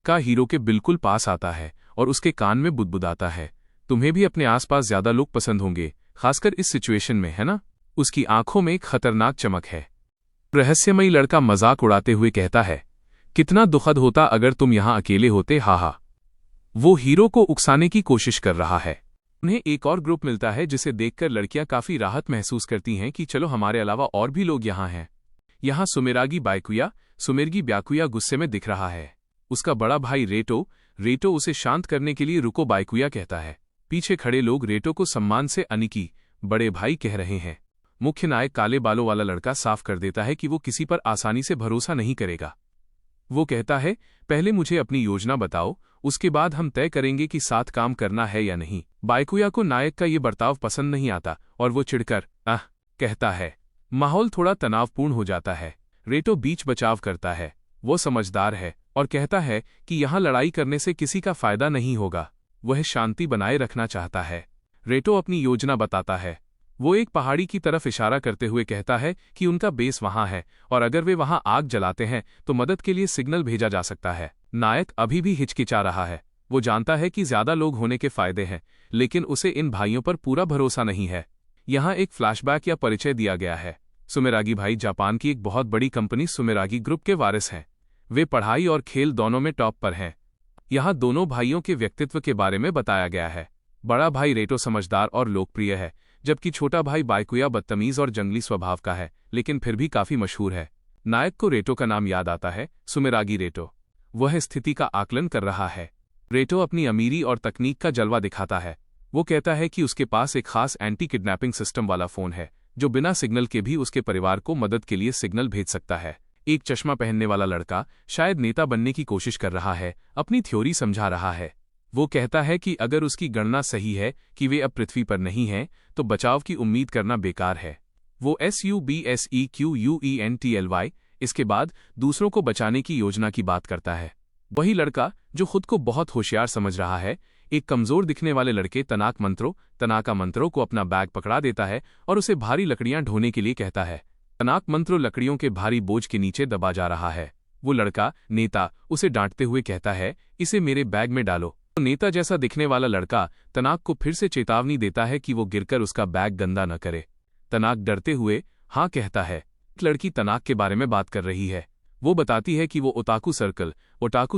का हीरो के बिल्कुल पास आता है और उसके कान में बुदबुदाता है तुम्हें भी अपने आसपास ज्यादा लोग पसंद होंगे, खासकर इस सिचुएशन में, है ना? उसकी आंखों में एक खतरनाक चमक है। रहस्यमयी लड़का मजाक उड़ाते हुए कहता है, कितना दुखद होता अगर तुम यहां अकेले होते, हाहा। वो हीरो को उकसाने की कोशिश कर रहा है। उन्हें एक और ग्रुप मिलता है जिसे देखकर लड़कियां काफी राहत महसूस करती हैं कि चलो हमारे अलावा और भी लोग यहां हैं। यहां सुमेरागी बायकुया, सुमेरगी ब्याकुया गुस्से में दिख रहा है। उसका बड़ा भाई रेटो उसे शांत करने के लिए रुको बायकुया कहता है। पीछे खड़े लोग रेटो को सम्मान से अनिकी, बड़े भाई कह रहे हैं। मुख्य नायक काले बालों वाला लड़का साफ कर देता है कि वो किसी पर आसानी से भरोसा नहीं करेगा। वो कहता है, पहले मुझे अपनी योजना बताओ, उसके बाद हम तय करेंगे कि साथ काम करना है या नहीं। बायकुया को नायक का ये बर्ताव पसंद नहीं आता और वो चिढ़कर कहता है। माहौल थोड़ा तनावपूर्ण हो जाता है। रेटो बीच बचाव करता है। वो समझदार है और कहता है कि यहाँ लड़ाई करने से किसी का फायदा नहीं होगा। वह शांति बनाए रखना चाहता है। रेटो अपनी योजना बताता है। वो एक पहाड़ी की तरफ इशारा करते हुए कहता है कि उनका बेस वहां है और अगर वे वहां आग जलाते हैं तो मदद के लिए सिग्नल भेजा जा सकता है। नायक अभी भी हिचकिचा रहा है। वो जानता है कि ज्यादा लोग होने के फायदे हैं, लेकिन उसे इन भाइयों पर पूरा भरोसा नहीं है। यहाँ एक फ्लैशबैक या परिचय दिया गया है। सुमेरागी भाई जापान की एक बहुत बड़ी कंपनी सुमेरागी ग्रुप के वारिस हैं। वे पढ़ाई और खेल दोनों में टॉप पर हैं। यहाँ दोनों भाइयों के व्यक्तित्व के बारे में बताया गया है। बड़ा भाई रेटो समझदार और लोकप्रिय है, जबकि छोटा भाई बायकुया बदतमीज और जंगली स्वभाव का है, लेकिन फिर भी काफी मशहूर है। नायक को रेटो का नाम याद आता है, सुमेरागी रेटो। वह स्थिति का आकलन कर रहा है। रेटो अपनी अमीरी और तकनीक का जलवा दिखाता है। वो कहता है कि उसके पास एक खास एंटी किडनैपिंग सिस्टम वाला फोन है, जो बिना सिग्नल के भी उसके परिवार को मदद के लिए सिग्नल भेज सकता है। एक चश्मा पहनने वाला लड़का शायद नेता बनने की कोशिश कर रहा है, अपनी थ्योरी समझा रहा है। वो कहता है कि अगर उसकी गणना सही है कि वे अब पृथ्वी पर नहीं हैं, तो बचाव की उम्मीद करना बेकार है। वो SUBSEQUENTLY इसके बाद दूसरों को बचाने की योजना की बात करता है। वही लड़का जो खुद को बहुत होशियार समझ रहा है, एक कमजोर दिखने वाले लड़के तनाका मंत्रो को अपना बैग पकड़ा देता है और उसे भारी लकड़ियां ढोने के लिए कहता है। तनाक मंत्रो लकड़ियों के भारी बोझ के नीचे दबा जा रहा है। वो लड़का नेता उसे डांटते हुए कहता है, इसे मेरे बैग में डालो। नेता जैसा दिखने वाला लड़का तनाक को फिर से चेतावनी देता है कि वो गिरकर उसका बैग गंदा न करे। तनाक डरते हुए हाँ कहता है। एक लड़की तनाक के बारे में बात कर रही है। वो बताती है कि वो ओटाकू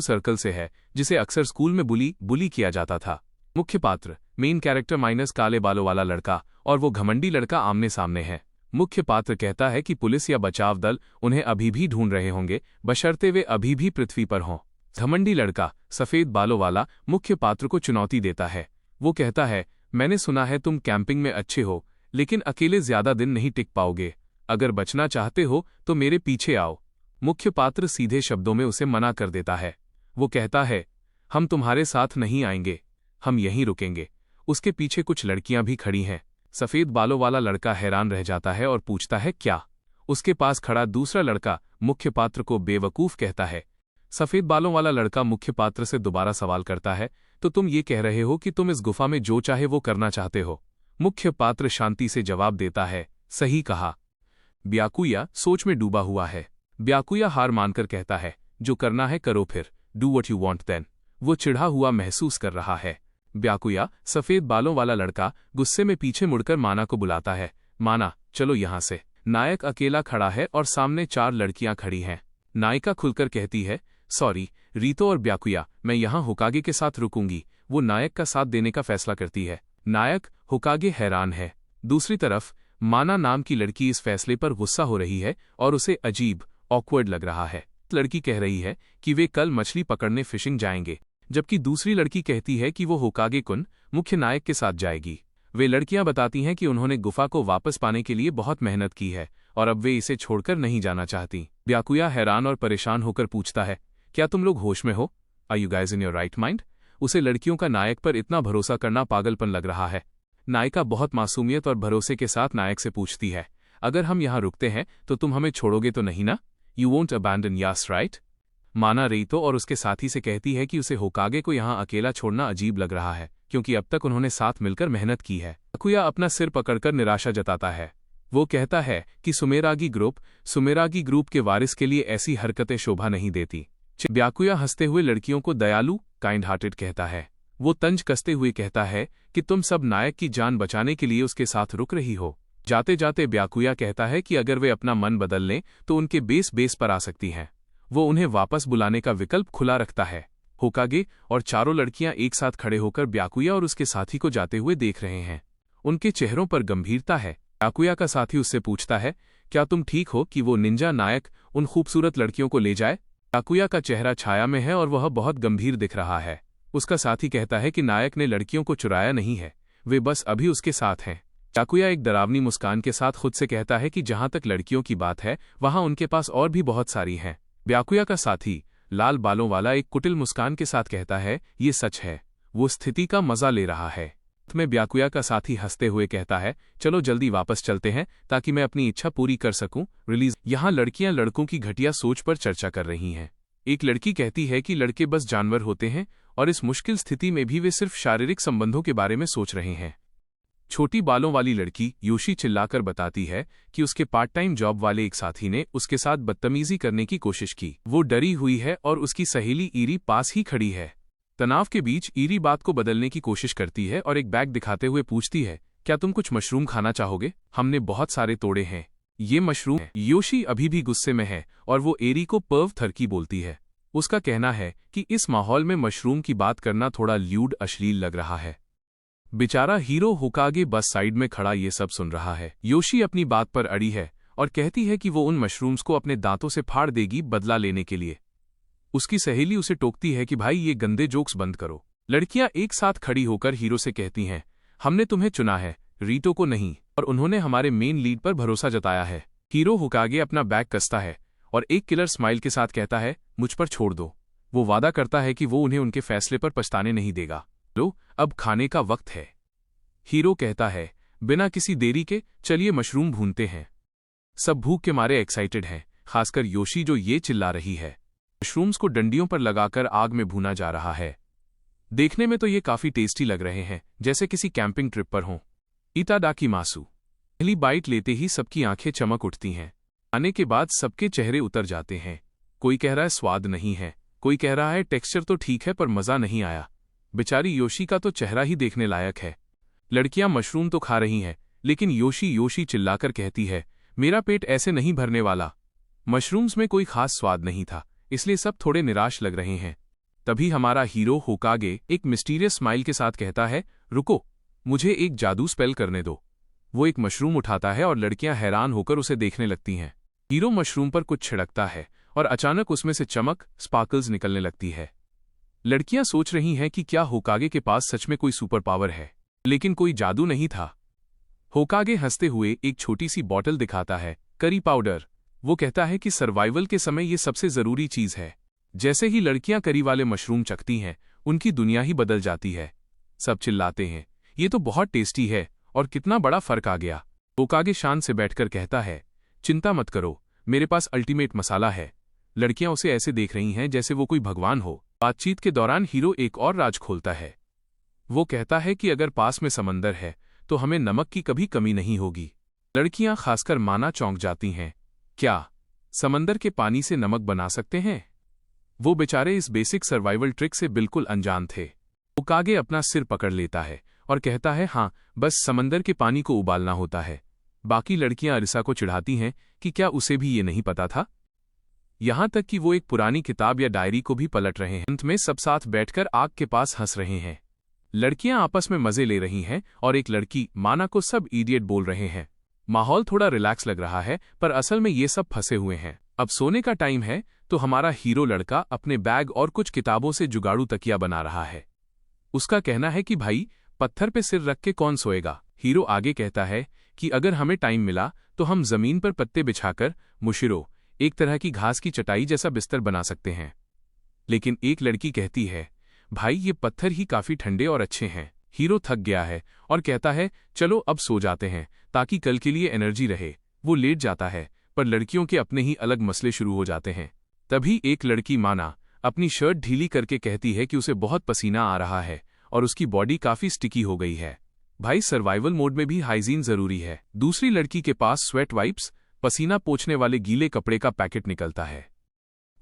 सर्कल से है, जिसे अक्सर स्कूल में बुली किया जाता था। मुख्य पात्र मेन कैरेक्टर माइनस काले बालों वाला लड़का और वो घमंडी लड़का आमने सामने है। मुख्य पात्र कहता है कि पुलिस या बचाव दल उन्हें अभी भी ढूंढ रहे होंगे, बशर्ते वे अभी भी पृथ्वी पर हों। घमंडी लड़का सफेद बालों वाला मुख्य पात्र को चुनौती देता है। वो कहता है, मैंने सुना है तुम कैंपिंग में अच्छे हो, लेकिन अकेले ज्यादा दिन नहीं टिक पाओगे। अगर बचना चाहते हो तो मेरे पीछे आओ। मुख्य पात्र सीधे शब्दों में उसे मना कर देता है। वो कहता है, हम तुम्हारे साथ नहीं आएंगे, हम यहीं रुकेंगे। उसके पीछे कुछ लड़कियां भी खड़ी हैं। सफेद बालों वाला लड़का हैरान रह जाता है और पूछता है, क्या? उसके पास खड़ा दूसरा लड़का मुख्य पात्र को बेवकूफ कहता है। सफेद बालों वाला लड़का मुख्य पात्र से दोबारा सवाल करता है, तो तुम ये कह रहे हो कि तुम इस गुफा में जो चाहे वो करना चाहते हो? मुख्य पात्र शांति से जवाब देता है, सही कहा। ब्याकुया सोच में डूबा हुआ है। ब्याकुया हार मानकर कहता है, जो करना है करो फिर, do what you want then. वो चिढ़ा हुआ महसूस कर रहा है। ब्याकुया सफेद बालों वाला लड़का गुस्से में पीछे मुड़कर माना को बुलाता है। माना, चलो यहां से। नायक अकेला खड़ा है और सामने 4 लड़कियां खड़ी हैं। नायिका खुलकर कहती है, सॉरी रीतो और ब्याकुया, मैं यहां होकागे के साथ रुकूंगी। वो नायक का साथ देने का फैसला करती है। नायक होकागे हैरान है। दूसरी तरफ माना नाम की लड़की इस फैसले पर गुस्सा हो रही है और उसे अजीब ऑकवर्ड लग रहा है। लड़की कह रही है कि वे कल मछली पकड़ने फिशिंग जाएंगे, जबकि दूसरी लड़की कहती है कि वो होकागे कुन मुख्य नायक के साथ जाएगी। वे लड़कियां बताती हैं कि उन्होंने गुफा को वापस पाने के लिए बहुत मेहनत की है और अब वे इसे छोड़कर नहीं जाना चाहती। ब्याकुया हैरान और परेशान होकर पूछता है, क्या तुम लोग होश में हो? Are you guys in your right mind? उसे लड़कियों का नायक पर इतना भरोसा करना पागलपन लग रहा है। नायिका बहुत मासूमियत और भरोसे के साथ नायक से पूछती है, अगर हम यहाँ रुकते हैं तो तुम हमें छोड़ोगे तो नहीं ना? You won't abandon yes right? माना रीतो और उसके साथी से कहती है कि उसे होकागे को यहाँ अकेला छोड़ना अजीब लग रहा है, क्योंकि अब तक उन्होंने साथ मिलकर मेहनत की है। ब्याकुया अपना सिर पकड़कर निराशा जताता है। वो कहता है कि सुमेरागी ग्रुप के वारिस के लिए ऐसी हरकतें शोभा नहीं देती। ब्याकुया हंसते हुए लड़कियों को दयालु काइंड हार्टेड कहता है। वो तंज कसते हुए कहता है कि तुम सब नायक की जान बचाने के लिए उसके साथ रुक रही हो। जाते जाते ब्याकुया कहता है कि अगर वे अपना मन बदल लें तो उनके बेस पर आ सकती हैं। वो उन्हें वापस बुलाने का विकल्प खुला रखता है। होकागे और चारों लड़कियां एक साथ खड़े होकर ब्याकुया और उसके साथी को जाते हुए देख रहे हैं। उनके चेहरों पर गंभीरता है। ब्याकुया का साथी उससे पूछता है, क्या तुम ठीक हो कि वो निंजा नायक उन खूबसूरत लड़कियों को ले जाए? ब्याकुया का चेहरा छाया में है और वह बहुत गंभीर दिख रहा है। उसका साथी कहता है कि नायक ने लड़कियों को चुराया नहीं है, वे बस अभी उसके साथ हैं। ब्याकुया एक डरावनी मुस्कान के साथ खुद से कहता है कि जहां तक लड़कियों की बात है वहां उनके पास और भी बहुत सारी हैं। ब्याकुया का साथी लाल बालों वाला एक कुटिल मुस्कान के साथ कहता है, ये सच है, वो स्थिति का मजा ले रहा है। में ब्याकुया का साथी हंसते हुए कहता है, चलो जल्दी वापस चलते हैं ताकि मैं अपनी इच्छा पूरी कर सकूं। रिलीज। यहाँ लड़कियां लड़कों की घटिया सोच पर चर्चा कर रही हैं। एक लड़की कहती है कि लड़के बस जानवर होते हैं और इस मुश्किल स्थिति में भी वे सिर्फ शारीरिक संबंधों के बारे में सोच रहे हैं। छोटी बालों वाली लड़की योशी चिल्लाकर बताती है कि उसके पार्ट टाइम जॉब वाले एक साथी ने उसके साथ बदतमीजी करने की कोशिश की। वो डरी हुई है और उसकी सहेली ईरी पास ही खड़ी है। तनाव के बीच ईरी बात को बदलने की कोशिश करती है और एक बैग दिखाते हुए पूछती है, क्या तुम कुछ मशरूम खाना चाहोगे? हमने बहुत सारे तोड़े हैं, ये मशरूम हैं। योशी अभी भी गुस्से में है और वो ईरी को पर्व थरकी बोलती है। उसका कहना है कि इस माहौल में मशरूम की बात करना थोड़ा ल्यूड अश्लील लग रहा है। बेचारा हीरो होकागे बस साइड में खड़ा ये सब सुन रहा है। योशी अपनी बात पर अड़ी है और कहती है कि वो उन मशरूम्स को अपने दांतों से फाड़ देगी बदला लेने के लिए। उसकी सहेली उसे टोकती है कि भाई ये गंदे जोक्स बंद करो। लड़कियां एक साथ खड़ी होकर हीरो से कहती हैं, हमने तुम्हें चुना है, रीटो को नहीं, और उन्होंने हमारे मेन लीड पर भरोसा जताया है। हीरो होकागे अपना बैग कसता है और एक किलर स्माइल के साथ कहता है, मुझ पर छोड़ दो। वो वादा करता है कि वो उन्हें उनके फैसले पर पछताने नहीं देगा। लो, अब खाने का वक्त है। हीरो कहता है, बिना किसी देरी के चलिए मशरूम भूनते हैं। सब भूख के मारे एक्साइटेड हैं, खासकर योशी जो ये चिल्ला रही है। मशरूम्स को डंडियों पर लगाकर आग में भूना जा रहा है। देखने में तो ये काफी टेस्टी लग रहे हैं, जैसे किसी कैंपिंग ट्रिप पर हों। इतादाकी मासू। पहली बाइट लेते ही सबकी आंखें चमक उठती हैं। आने के बाद सबके चेहरे उतर जाते हैं। कोई कह रहा है स्वाद नहीं है, कोई कह रहा है टेक्सचर तो ठीक है पर मजा नहीं आया। बेचारी योशी का तो चेहरा ही देखने लायक है। लड़कियां मशरूम तो खा रही हैं, लेकिन योशी चिल्लाकर कहती है, मेरा पेट ऐसे नहीं भरने वाला। मशरूम्स में कोई खास स्वाद नहीं था, इसलिए सब थोड़े निराश लग रहे हैं। तभी हमारा हीरो होकागे एक मिस्टीरियस स्माइल के साथ कहता है, रुको, मुझे एक जादू स्पेल करने दो। वो एक मशरूम उठाता है और लड़कियां हैरान होकर उसे देखने लगती हैं। हीरो मशरूम पर कुछ छिड़कता है और अचानक उसमें से चमक स्पार्कल्स निकलने लगती है। लड़कियां सोच रही हैं कि क्या होकागे के पास सच में कोई सुपर पावर है, लेकिन कोई जादू नहीं था। होकागे हंसते हुए एक छोटी सी बॉटल दिखाता है, करी पाउडर। वो कहता है कि सर्वाइवल के समय ये सबसे जरूरी चीज है। जैसे ही लड़कियां करी वाले मशरूम चखती हैं, उनकी दुनिया ही बदल जाती है। सब चिल्लाते हैं, ये तो बहुत टेस्टी है और कितना बड़ा फर्क आ गया। होकागे शान से बैठकर कहता है, चिंता मत करो, मेरे पास अल्टीमेट मसाला है। लड़कियां उसे ऐसे देख रही हैं जैसे वो कोई भगवान हो। बातचीत के दौरान हीरो एक और राज खोलता है। वो कहता है कि अगर पास में समंदर है तो हमें नमक की कभी कमी नहीं होगी। लड़कियां खासकर माना चौंक जाती हैं। क्या समंदर के पानी से नमक बना सकते हैं? वो बेचारे इस बेसिक सर्वाइवल ट्रिक से बिल्कुल अनजान थे। होकागे अपना सिर पकड़ लेता है और कहता है, हाँ, बस समंदर के पानी को उबालना होता है। बाकी लड़कियां अरिसा को चिढ़ाती हैं कि क्या उसे भी ये नहीं पता था। यहां तक कि वो एक पुरानी किताब या डायरी को भी पलट रहे हैं। अंत में सब साथ बैठकर आग के पास हंस रहे हैं। लड़कियां आपस में मजे ले रही हैं और एक लड़की माना को सब इडियट बोल रहे हैं। माहौल थोड़ा रिलैक्स लग रहा है, पर असल में ये सब फंसे हुए हैं। अब सोने का टाइम है तो हमारा हीरो लड़का अपने बैग और कुछ किताबों से जुगाड़ू तकिया बना रहा है। उसका कहना है कि भाई, पत्थर पे सिर रख के कौन सोएगा। हीरो आगे कहता है कि अगर हमें टाइम मिला तो हम जमीन पर पत्ते बिछाकर मुशिरो, एक तरह की घास की चटाई जैसा बिस्तर बना सकते हैं। लेकिन एक लड़की कहती है, भाई ये पत्थर ही काफी ठंडे और अच्छे हैं। हीरो थक गया है और कहता है, चलो अब सो जाते हैं ताकि कल के लिए एनर्जी रहे। वो लेट जाता है, पर लड़कियों के अपने ही अलग मसले शुरू हो जाते हैं। तभी एक लड़की माना अपनी शर्ट ढीली करके कहती है कि उसे बहुत पसीना आ रहा है और उसकी बॉडी काफी स्टिकी हो गई है। भाई, सर्वाइवल मोड में भी हाइजीन जरूरी है। दूसरी लड़की के पास स्वेट वाइप्स, पसीना पोंछने वाले गीले कपड़े का पैकेट निकलता है।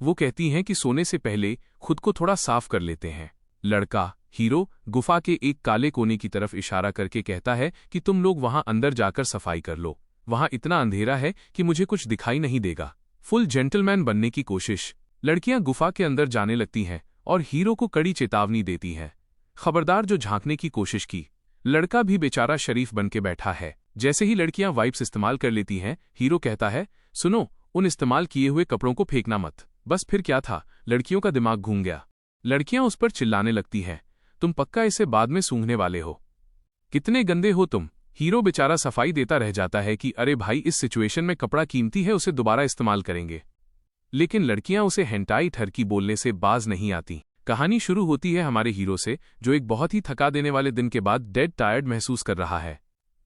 वो कहती हैं कि सोने से पहले खुद को थोड़ा साफ कर लेते हैं। लड़का हीरो गुफा के एक काले कोने की तरफ इशारा करके कहता है कि तुम लोग वहां अंदर जाकर सफाई कर लो, वहां इतना अंधेरा है कि मुझे कुछ दिखाई नहीं देगा। फुल जेंटलमैन बनने की कोशिश। लड़कियां गुफा के अंदर जाने लगती हैं और हीरो को कड़ी चेतावनी देती हैं, खबरदार जो झांकने की कोशिश की। लड़का भी बेचारा शरीफ बन के बैठा है। जैसे ही लड़कियां वाइप्स इस्तेमाल कर लेती हैं, हीरो कहता है, सुनो, उन इस्तेमाल किए हुए कपड़ों को फेंकना मत। बस फिर क्या था, लड़कियों का दिमाग घूम गया। लड़कियां उस पर चिल्लाने लगती हैं, तुम पक्का इसे बाद में सूंघने वाले हो, कितने गंदे हो तुम। हीरो बेचारा सफाई देता रह जाता है कि अरे भाई, इस सिचुएशन में कपड़ा कीमती है, उसे दोबारा इस्तेमाल करेंगे। लेकिन लड़कियां उसे हेंटाई ठरकी बोलने से बाज नहीं आती। कहानी शुरू होती है हमारे हीरो से, जो एक बहुत ही थका देने वाले दिन के बाद डेड टायर्ड महसूस कर रहा है।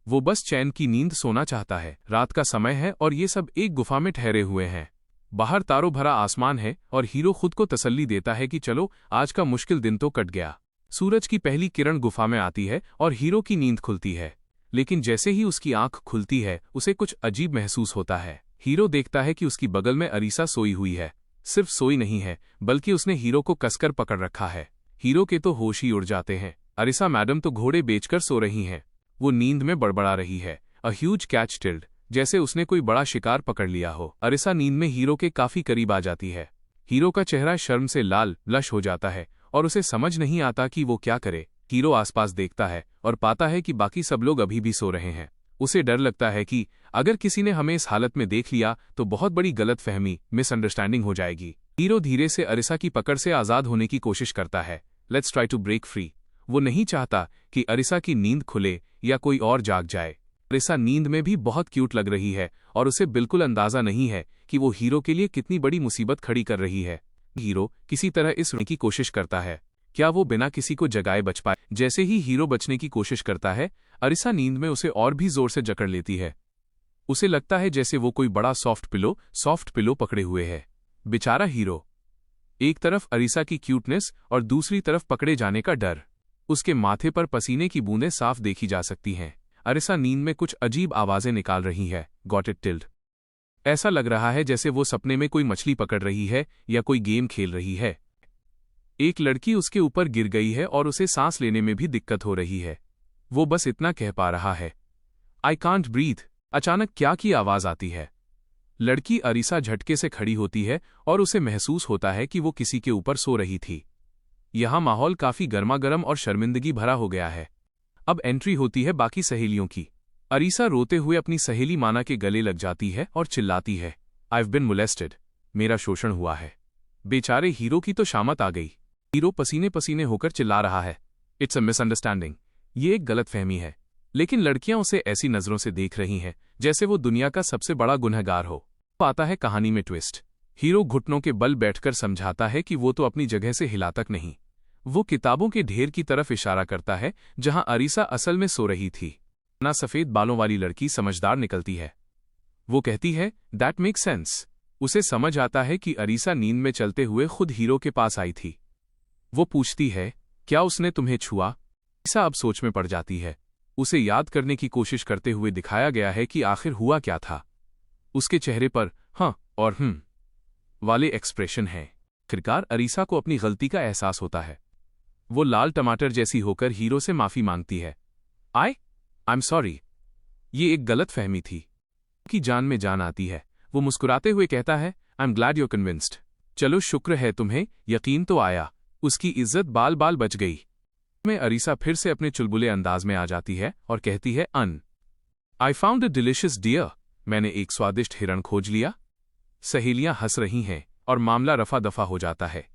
वो बस चैन की नींद सोना चाहता है। रात का समय है और ये सब एक गुफा में ठहरे हुए हैं। बाहर तारों भरा आसमान है और हीरो खुद को तसल्ली देता है कि चलो, आज का मुश्किल दिन तो कट गया। सूरज की पहली किरण गुफा में आती है और हीरो की नींद खुलती है। लेकिन जैसे ही उसकी आंख खुलती है, उसे कुछ अजीब महसूस होता है। हीरो देखता है कि उसकी बगल में अरीसा सोई हुई है। सिर्फ सोई नहीं है, बल्कि उसने हीरो को कसकर पकड़ रखा है। हीरो के तो होश ही उड़ जाते हैं। अरीसा मैडम तो घोड़े बेचकर सो रही हैं। वो नींद में बड़बड़ा रही है, अ ह्यूज कैच टिल्ड, जैसे उसने कोई बड़ा शिकार पकड़ लिया हो। अरीसा नींद में हीरो के काफी करीब आ जाती है। हीरो का चेहरा शर्म से लाल ब्लश हो जाता है और उसे समझ नहीं आता कि वो क्या करे। हीरो आसपास देखता है और पाता है कि बाकी सब लोग अभी भी सो रहे हैं। उसे डर लगता है कि अगर किसी ने हमें इस हालत में देख लिया तो बहुत बड़ी गलतफहमी, मिसअंडरस्टैंडिंग हो जाएगी। हीरो धीरे से अरीसा की पकड़ से आजाद होने की कोशिश करता है। Let's try to break free. वो नहीं चाहता कि अरीसा की नींद खुले या कोई और जाग जाए। अरीसा नींद में भी बहुत क्यूट लग रही है और उसे बिल्कुल अंदाजा नहीं है कि वो हीरो के लिए कितनी बड़ी मुसीबत खड़ी कर रही है। हीरो किसी तरह इस की कोशिश करता है, क्या वो बिना किसी को जगाए बच पाए। जैसे ही हीरो बचने की कोशिश करता है, अरीसा नींद में उसे और भी जोर से जकड़ लेती है। उसे लगता है जैसे वो कोई बड़ा सॉफ्ट पिलो पकड़े हुए है। बेचारा हीरो, एक तरफ अरीसा की क्यूटनेस और दूसरी तरफ पकड़े जाने का डर। उसके माथे पर पसीने की बूंदें साफ देखी जा सकती हैं। अरीसा नींद में कुछ अजीब आवाजें निकाल रही है। Got it tilde. ऐसा लग रहा है जैसे वो सपने में कोई मछली पकड़ रही है या कोई गेम खेल रही है। एक लड़की उसके ऊपर गिर गई है और उसे सांस लेने में भी दिक्कत हो रही है। वो बस इतना कह पा रहा है, आई कांट ब्रीथ। अचानक क्या की आवाज आती है। लड़की अरीसा झटके से खड़ी होती है और उसे महसूस होता है कि वो किसी के ऊपर सो रही थी। यहां माहौल काफी गर्मागर्म और शर्मिंदगी भरा हो गया है। अब एंट्री होती है बाकी सहेलियों की। अरीसा रोते हुए अपनी सहेली माना के गले लग जाती है और चिल्लाती है, आई हैव बीन मोलेस्टेड। मेरा शोषण हुआ है। बेचारे हीरो की तो शामत आ गई। हीरो पसीने पसीने होकर चिल्ला रहा है, इट्स अ मिसअंडरस्टैंडिंग। ये एक गलतफहमी है। लेकिन लड़कियां उसे ऐसी नजरों से देख रही हैं जैसे वो दुनिया का सबसे बड़ा गुनहगार हो। आता है कहानी में ट्विस्ट। हीरो घुटनों के बल बैठकर समझाता है कि वो तो अपनी जगह से हिला तक नहीं। वो किताबों के ढेर की तरफ इशारा करता है जहां अरीसा असल में सो रही थी। ना सफेद बालों वाली लड़की समझदार निकलती है। वो कहती है, दैट मेक्स सेंस। उसे समझ आता है कि अरीसा नींद में चलते हुए खुद हीरो के पास आई थी। वो पूछती है, क्या उसने तुम्हें छुआ? अरीसा अब सोच में पड़ जाती है। उसे याद करने की कोशिश करते हुए दिखाया गया है कि आखिर हुआ क्या था। उसके चेहरे पर हाँ और वाले एक्सप्रेशन हैं। आखिरकार अरीसा को अपनी गलती का एहसास होता है। वो लाल टमाटर जैसी होकर हीरो से माफी मांगती है। आई एम सॉरी, ये एक गलत फहमी थी। की जान में जान आती है। वो मुस्कुराते हुए कहता है, I am glad you're convinced. चलो शुक्र है तुम्हें यकीन तो आया। उसकी इज्जत बाल बाल बच गई। में अरीसा फिर से अपने चुलबुले अंदाज में आ जाती है और कहती है, I found a delicious dear. मैंने एक स्वादिष्ट हिरण खोज लिया। सहेलियां हंस रही हैं और मामला रफा दफा हो जाता है।